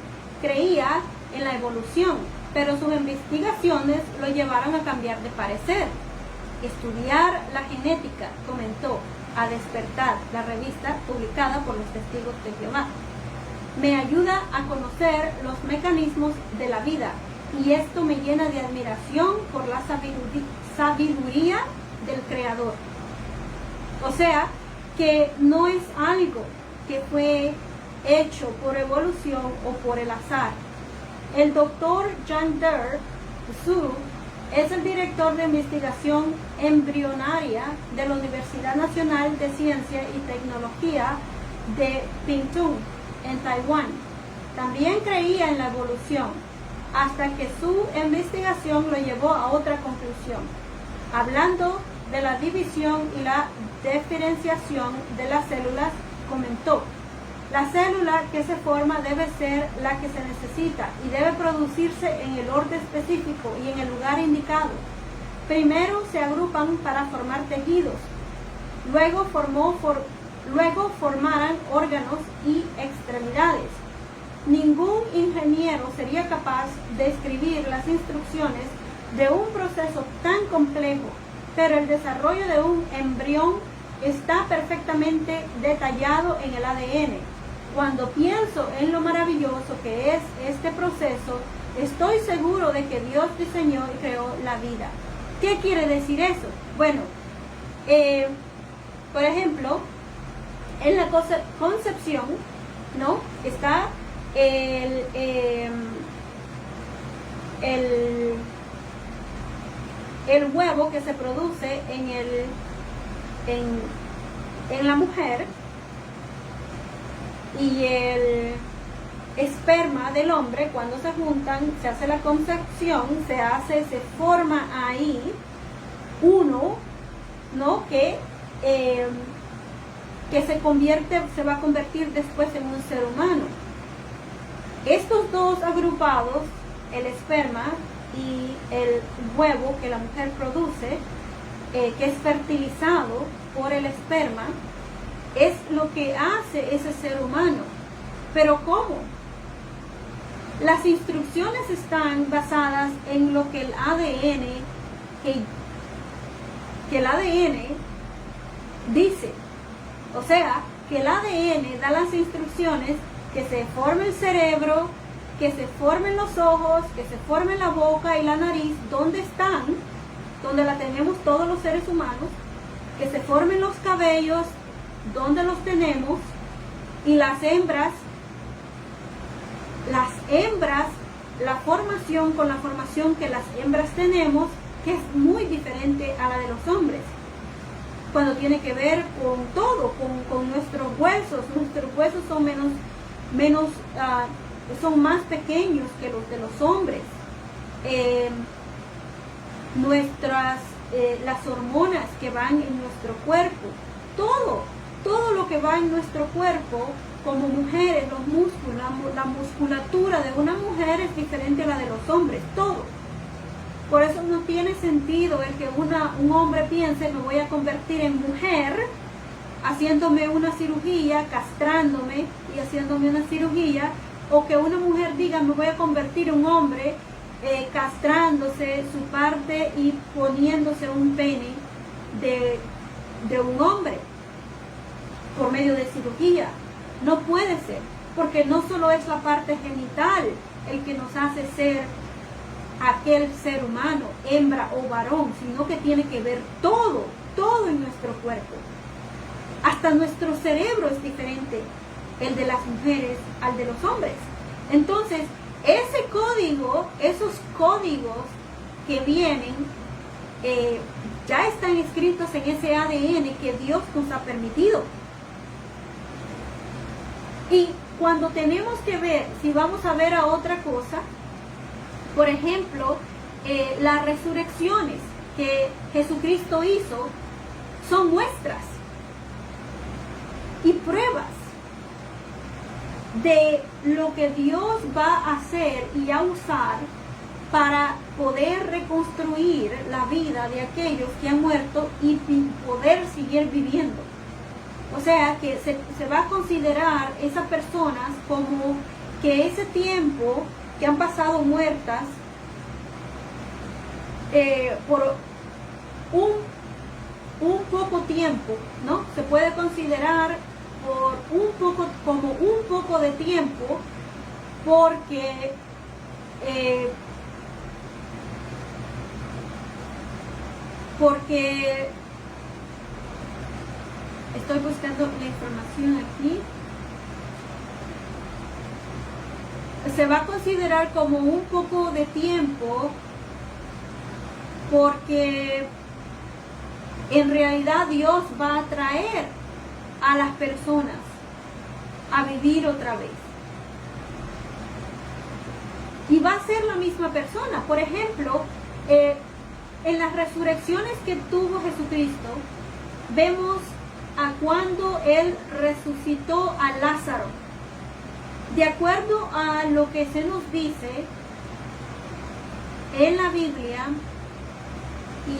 creía en la evolución, pero sus investigaciones lo llevaron a cambiar de parecer. Estudiar la genética, comentó a Despertar, la revista publicada por los Testigos de Jehová, me ayuda a conocer los mecanismos de la vida y esto me llena de admiración por la sabiduría del Creador. O sea, que no es algo que fue hecho por evolución o por el azar. El doctor John Derr Zhu es el director de investigación embrionaria de la Universidad Nacional de Ciencia y Tecnología de Pingtung, en Taiwán. También creía en la evolución, hasta que su investigación lo llevó a otra conclusión. Hablando de la división y la diferenciación de las células, comentó: la célula que se forma debe ser la que se necesita y debe producirse en el orden específico y en el lugar indicado. Primero se agrupan para formar tejidos, luego formarán órganos y extremidades. Ningún ingeniero sería capaz de escribir las instrucciones de un proceso tan complejo, pero el desarrollo de un embrión está perfectamente detallado en el ADN. Cuando pienso en lo maravilloso que es este proceso, estoy seguro de que Dios diseñó y creó la vida. ¿Qué quiere decir eso? Bueno, por ejemplo, en la concepción, ¿no? Está el huevo que se produce en la mujer y el esperma del hombre, cuando se juntan, se hace la concepción, se forma ahí uno, ¿no? Que se va a convertir después en un ser humano. Estos dos agrupados, el esperma y el huevo que la mujer produce, que es fertilizado por el esperma, es lo que hace ese ser humano. Pero ¿cómo? Las instrucciones están basadas en lo que el ADN, que el ADN dice. O sea, que el ADN da las instrucciones que se forme el cerebro, que se formen los ojos, que se forme la boca y la nariz, donde están, donde la tenemos todos los seres humanos, que se formen los cabellos, donde los tenemos, y las hembras, la formación con la formación que las hembras tenemos, que es muy diferente a la de los hombres, cuando tiene que ver con todo, con nuestros huesos son más pequeños que los de los hombres. Las hormonas que van en nuestro cuerpo, todo lo que va en nuestro cuerpo, como mujeres, los músculos, la musculatura de una mujer es diferente a la de los hombres, todo. Por eso no tiene sentido el que un hombre piense, me voy a convertir en mujer, haciéndome una cirugía, castrándome y haciéndome una cirugía, o que una mujer diga, me voy a convertir en un hombre, castrándose su parte y poniéndose un pene de un hombre por medio de cirugía. No puede ser, porque no solo es la parte genital el que nos hace ser aquel ser humano, hembra o varón, sino que tiene que ver todo en nuestro cuerpo. Hasta nuestro cerebro es diferente, el de las mujeres al de los hombres. Entonces, ese código, esos códigos que vienen, ya están escritos en ese ADN que Dios nos ha permitido. Y cuando tenemos que ver, si vamos a ver a otra cosa, por ejemplo, las resurrecciones que Jesucristo hizo son muestras y pruebas de lo que Dios va a hacer y a usar para poder reconstruir la vida de aquellos que han muerto y poder seguir viviendo. O sea, que se va a considerar esas personas como que ese tiempo que han pasado muertas por un poco tiempo, ¿no? Se puede considerar como un poco de tiempo, porque estoy buscando la información aquí. Se va a considerar como un poco de tiempo porque en realidad Dios va a traer a las personas a vivir otra vez. Y va a ser la misma persona. Por ejemplo, en las resurrecciones que tuvo Jesucristo, vemos a cuando Él resucitó a Lázaro. De acuerdo a lo que se nos dice en la Biblia,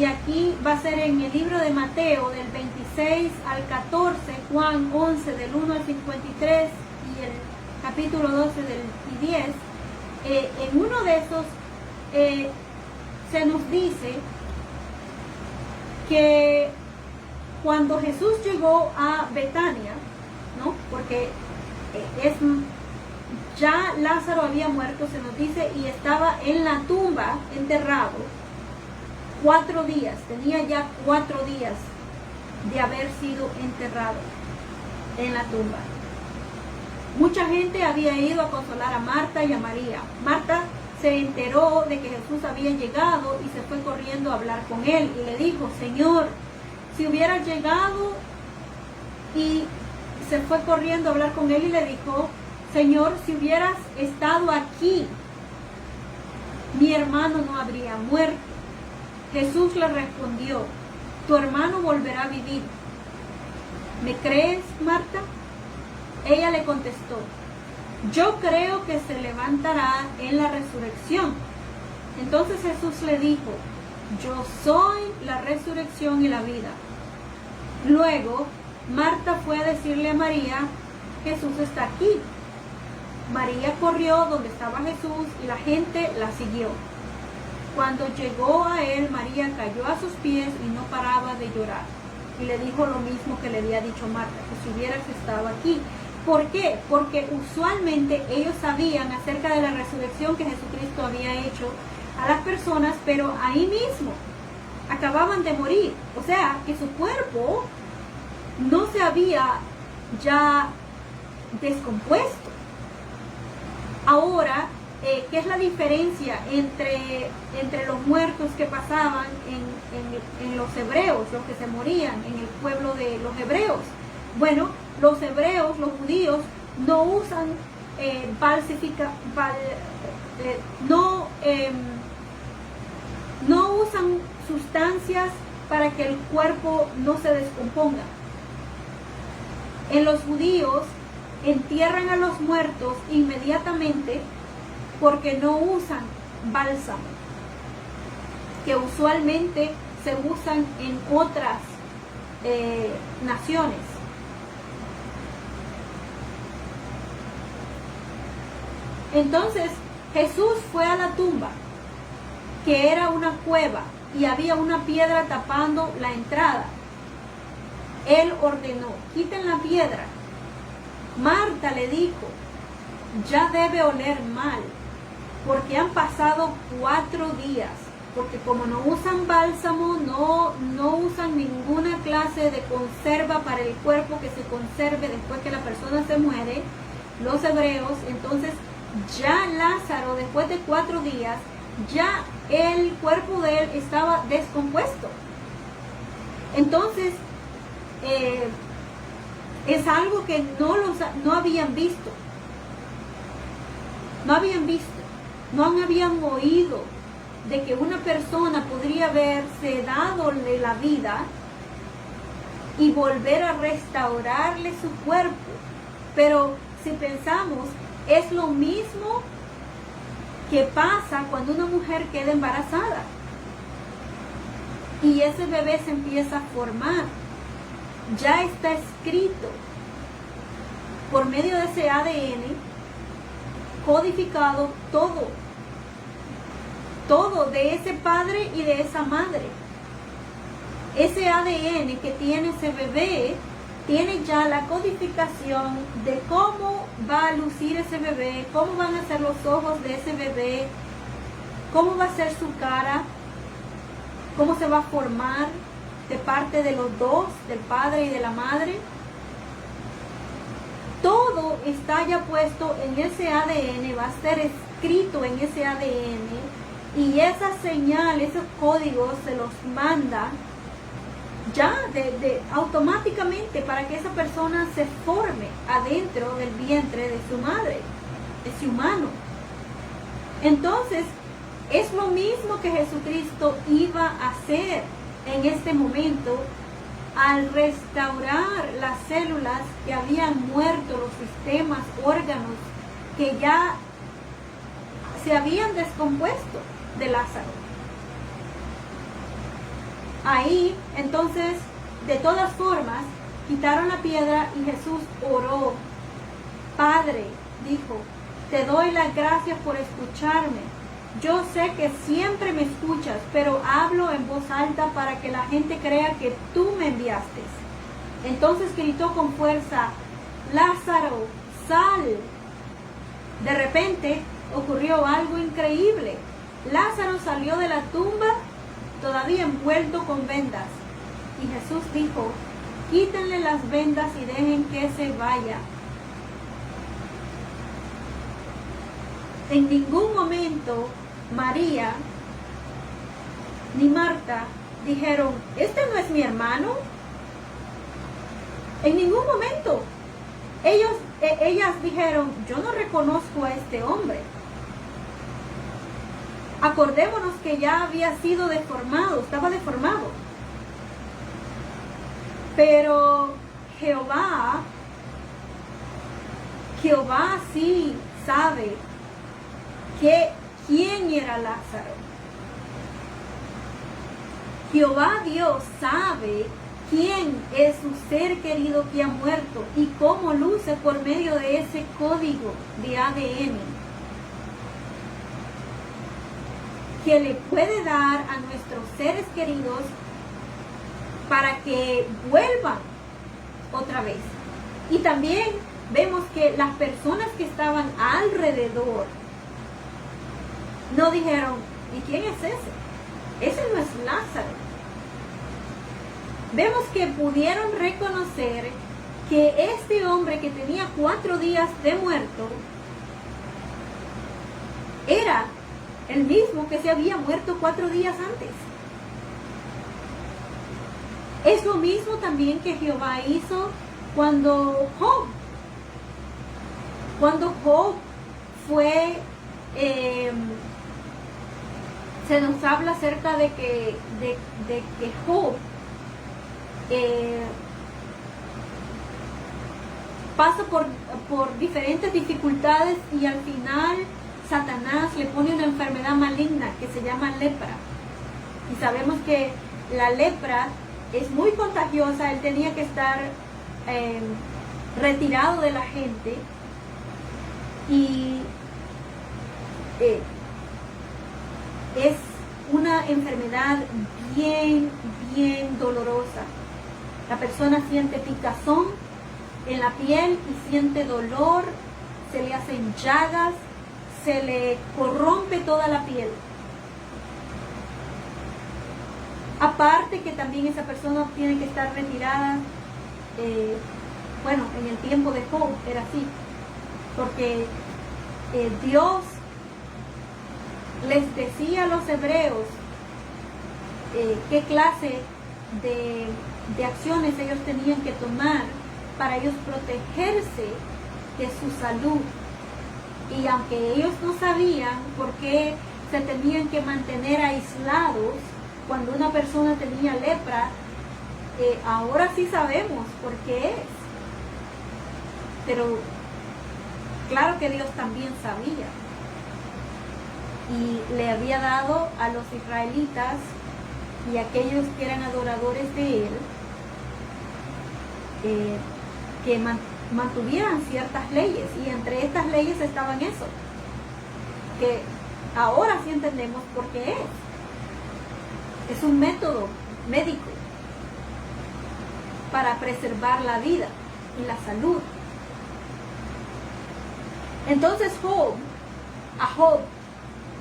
y aquí va a ser en el libro de Mateo del 26 al 14, Juan 11 del 1 al 53 y el capítulo 12 y 10, en uno de esos se nos dice que cuando Jesús llegó a Betania, ¿no? Porque ya Lázaro había muerto, se nos dice, y estaba en la tumba enterrado 4 días, tenía ya 4 días de haber sido enterrado en la tumba. Mucha gente había ido a consolar a Marta y a María. Marta se enteró de que Jesús había llegado y se fue corriendo a hablar con él y le dijo, Señor, si hubiera llegado, y se fue corriendo a hablar con él y le dijo, Señor, si hubieras estado aquí, mi hermano no habría muerto. Jesús le respondió, tu hermano volverá a vivir. ¿Me crees, Marta? Ella le contestó, yo creo que se levantará en la resurrección. Entonces Jesús le dijo, yo soy la resurrección y la vida. Luego, Marta fue a decirle a María, Jesús está aquí. María corrió donde estaba Jesús y la gente la siguió. Cuando llegó a él, María cayó a sus pies y no paraba de llorar. Y le dijo lo mismo que le había dicho Marta, que si hubieras estado aquí. ¿Por qué? Porque usualmente ellos sabían acerca de la resurrección que Jesucristo había hecho a las personas, pero ahí mismo acababan de morir. O sea, que su cuerpo no se había ya descompuesto. Ahora, ¿qué es la diferencia entre los muertos que pasaban en los hebreos, los que se morían en el pueblo de los hebreos? Bueno, los hebreos, los judíos, no usan no usan sustancias para que el cuerpo no se descomponga. En los judíos entierran a los muertos inmediatamente porque no usan bálsamo, que usualmente se usan en otras naciones. Entonces Jesús fue a la tumba, que era una cueva, y había una piedra tapando la entrada. Él ordenó, quiten la piedra. Marta le dijo, ya debe oler mal, porque han pasado 4 días, porque como no usan bálsamo, no usan ninguna clase de conserva para el cuerpo que se conserve después que la persona se muere, los hebreos. Entonces ya Lázaro, después de 4 días, ya el cuerpo de él estaba descompuesto. Entonces es algo que no habían visto, no habían oído de que una persona podría haberse dado la vida y volver a restaurarle su cuerpo. Pero si pensamos, es lo mismo que pasa cuando una mujer queda embarazada y ese bebé se empieza a formar. Ya está escrito por medio de ese ADN, codificado todo de ese padre y de esa madre. Ese ADN que tiene ese bebé tiene ya la codificación de cómo va a lucir ese bebé, cómo van a ser los ojos de ese bebé, cómo va a ser su cara, cómo se va a formar de parte de los dos, del padre y de la madre. Todo está ya puesto en ese ADN, va a ser escrito en ese ADN, y esa señal, esos códigos se los manda ya automáticamente para que esa persona se forme adentro del vientre de su madre, ese humano. Entonces, es lo mismo que Jesucristo iba a hacer en este momento al restaurar las células que habían muerto, los sistemas, órganos que ya se habían descompuesto de Lázaro. Ahí, entonces, de todas formas, quitaron la piedra y Jesús oró. Padre, dijo, te doy las gracias por escucharme. Yo sé que siempre me escuchas, pero hablo en voz alta para que la gente crea que tú me enviaste. Entonces gritó con fuerza, Lázaro, sal. De repente ocurrió algo increíble. Lázaro salió de la tumba todavía envuelto con vendas. Y Jesús dijo, quítenle las vendas y dejen que se vaya. En ningún momento María ni Marta dijeron, ¿este no es mi hermano? En ningún momento. Ellos ellas dijeron, yo no reconozco a este hombre. Acordémonos que ya había sido deformado, estaba deformado. Pero Jehová sí sabe quién era Lázaro. Jehová Dios sabe quién es su ser querido que ha muerto y cómo luce por medio de ese código de ADN que le puede dar a nuestros seres queridos para que vuelvan otra vez. Y también vemos que las personas que estaban alrededor no dijeron, ¿y quién es ese? Ese no es Lázaro. Vemos que pudieron reconocer que este hombre que tenía 4 días de muerto era el mismo que se había muerto 4 días antes. Es lo mismo también que Jehová hizo cuando Job fue, se nos habla acerca de que Job pasa por diferentes dificultades y al final Satanás le pone una enfermedad maligna que se llama lepra. Y sabemos que la lepra es muy contagiosa. Él tenía que estar retirado de la gente y es una enfermedad bien dolorosa. La persona siente picazón en la piel y siente dolor, se le hacen llagas, se le corrompe toda la piel. Aparte que también esa persona tiene que estar retirada, en el tiempo de Job era así, porque Dios les decía a los hebreos qué clase de acciones ellos tenían que tomar para ellos protegerse de su salud. Y aunque ellos no sabían por qué se tenían que mantener aislados cuando una persona tenía lepra, ahora sí sabemos por qué es. Pero claro que Dios también sabía. Y le había dado a los israelitas y a aquellos que eran adoradores de Él, que mantuvieran ciertas leyes. Y entre estas leyes estaban eso, que ahora sí entendemos por qué es. Es un método médico para preservar la vida y la salud. Entonces a Job,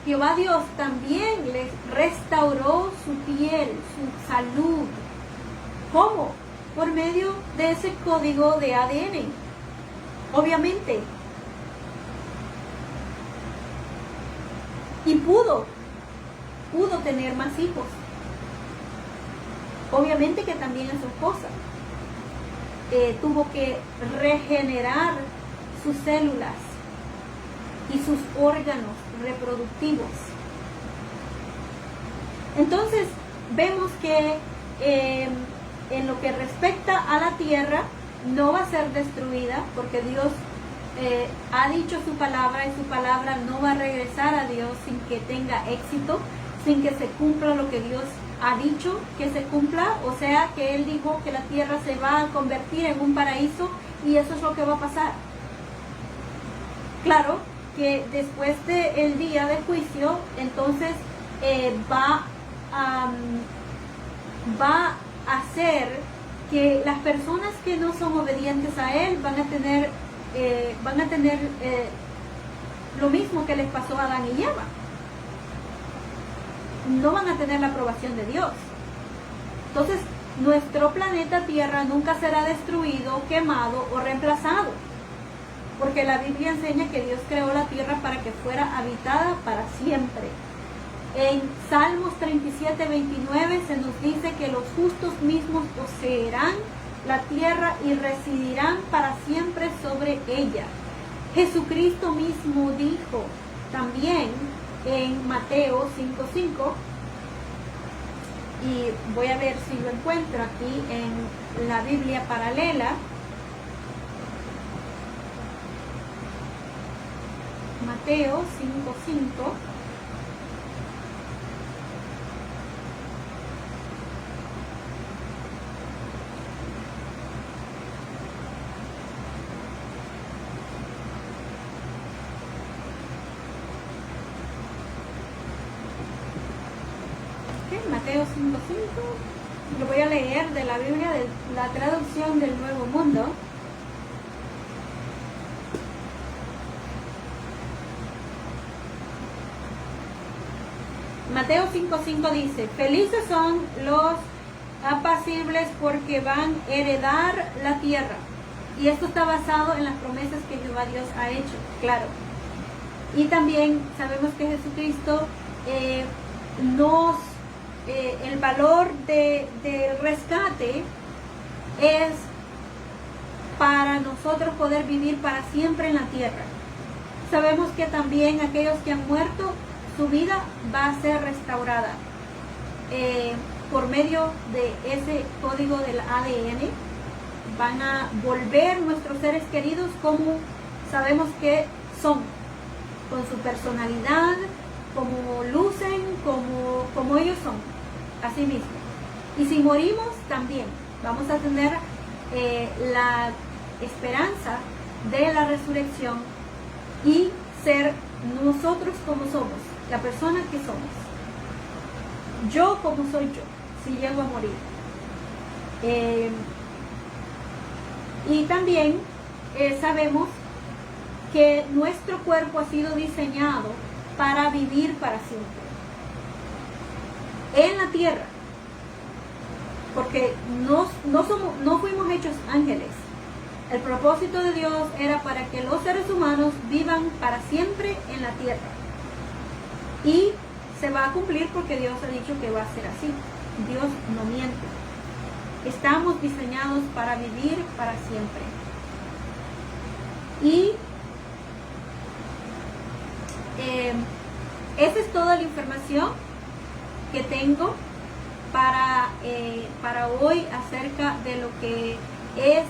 Jehová Dios también les restauró su piel, su salud. ¿Cómo? Por medio de ese código de ADN. Obviamente. Y pudo tener más hijos. Obviamente que también a su esposa. Tuvo que regenerar sus células y sus órganos reproductivos. Entonces vemos que en lo que respecta a la tierra no va a ser destruida, porque Dios ha dicho su palabra y su palabra no va a regresar a Dios sin que tenga éxito, sin que se cumpla lo que Dios ha dicho que se cumpla. O sea que Él dijo que la tierra se va a convertir en un paraíso y eso es lo que va a pasar. Claro que después del día de juicio, entonces va a hacer que las personas que no son obedientes a Él van a tener lo mismo que les pasó a Adán y Eva. No van a tener la aprobación de Dios. Entonces, nuestro planeta Tierra nunca será destruido, quemado o reemplazado, porque la Biblia enseña que Dios creó la tierra para que fuera habitada para siempre. En Salmos 37:29 se nos dice que los justos mismos poseerán la tierra y residirán para siempre sobre ella. Jesucristo mismo dijo también en Mateo 5:5, y voy a ver si lo encuentro aquí en la Biblia paralela. Mateo 5:5. Mateo 5:5, lo voy a leer de la Biblia, de la traducción del Nuevo Mundo. Mateo 5:5 dice: felices son los apacibles porque van a heredar la tierra. Y esto está basado en las promesas que Jehová Dios ha hecho, claro. Y también sabemos que Jesucristo el valor del rescate es para nosotros poder vivir para siempre en la tierra. Sabemos que también aquellos que han muerto, su vida va a ser restaurada por medio de ese código del ADN. Van a volver nuestros seres queridos como sabemos que son, con su personalidad, como lucen, como ellos son, así mismo. Y si morimos también vamos a tener la esperanza de la resurrección y ser nosotros como somos, la persona que somos, yo como soy yo, si llego a morir. Y también sabemos que nuestro cuerpo ha sido diseñado para vivir para siempre en la tierra, porque no fuimos hechos ángeles. El propósito de Dios era para que los seres humanos vivan para siempre en la tierra, y se va a cumplir porque Dios ha dicho que va a ser así. Dios no miente. Estamos diseñados para vivir para siempre. Y esa es toda la información que tengo para hoy acerca de lo que es,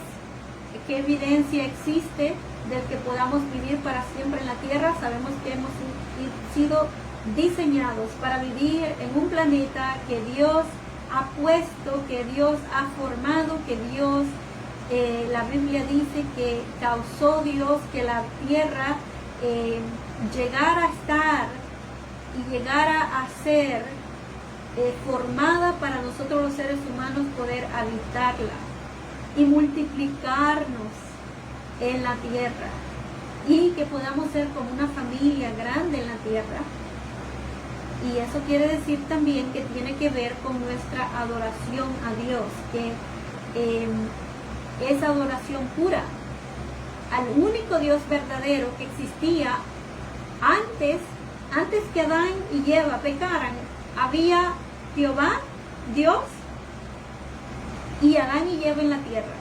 qué evidencia existe de que podamos vivir para siempre en la tierra. Sabemos que hemos sido diseñados para vivir en un planeta que Dios ha puesto, que Dios ha formado, que Dios, la Biblia dice que causó Dios que la tierra llegara a estar y llegara a ser formada para nosotros los seres humanos poder habitarla y multiplicarnos en la tierra, y que podamos ser como una familia grande en la tierra. Y eso quiere decir también que tiene que ver con nuestra adoración a Dios, que es adoración pura al único Dios verdadero que existía antes que Adán y Eva pecaran. Había Jehová, Dios, y Adán y Eva en la tierra.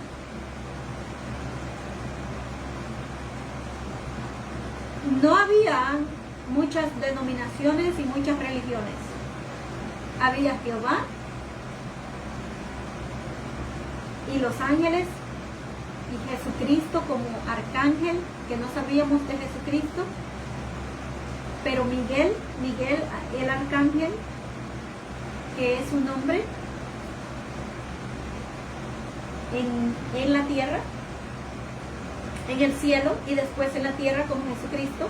No había muchas denominaciones y muchas religiones. Había Jehová y los ángeles y Jesucristo como arcángel, que no sabíamos de Jesucristo, pero Miguel el arcángel, que es su nombre en la tierra, en el cielo y después en la tierra como Jesucristo.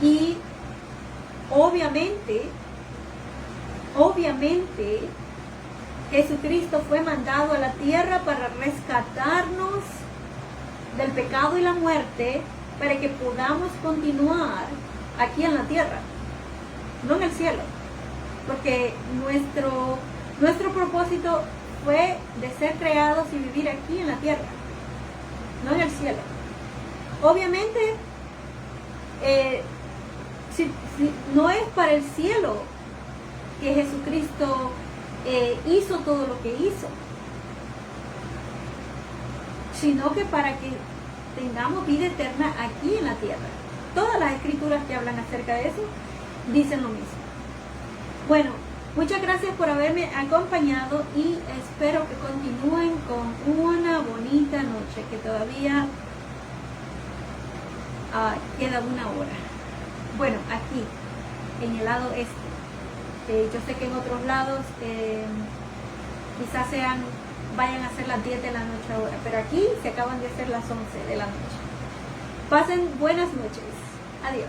Y obviamente Jesucristo fue mandado a la tierra para rescatarnos del pecado y la muerte, para que podamos continuar aquí en la tierra, no en el cielo, porque nuestro propósito fue de ser creados y vivir aquí en la tierra, no en el cielo. Obviamente si no es para el cielo que Jesucristo hizo todo lo que hizo. sino que para que tengamos vida eterna aquí en la tierra. Todas las escrituras que hablan acerca de eso dicen lo mismo. Bueno, muchas gracias por haberme acompañado y espero que continúen con una bonita noche, que todavía queda una hora. Bueno, aquí, en el lado este. Yo sé que en otros lados quizás vayan a ser las 10 de la noche ahora, pero aquí se acaban de hacer las 11 de la noche. Pasen buenas noches. Adiós.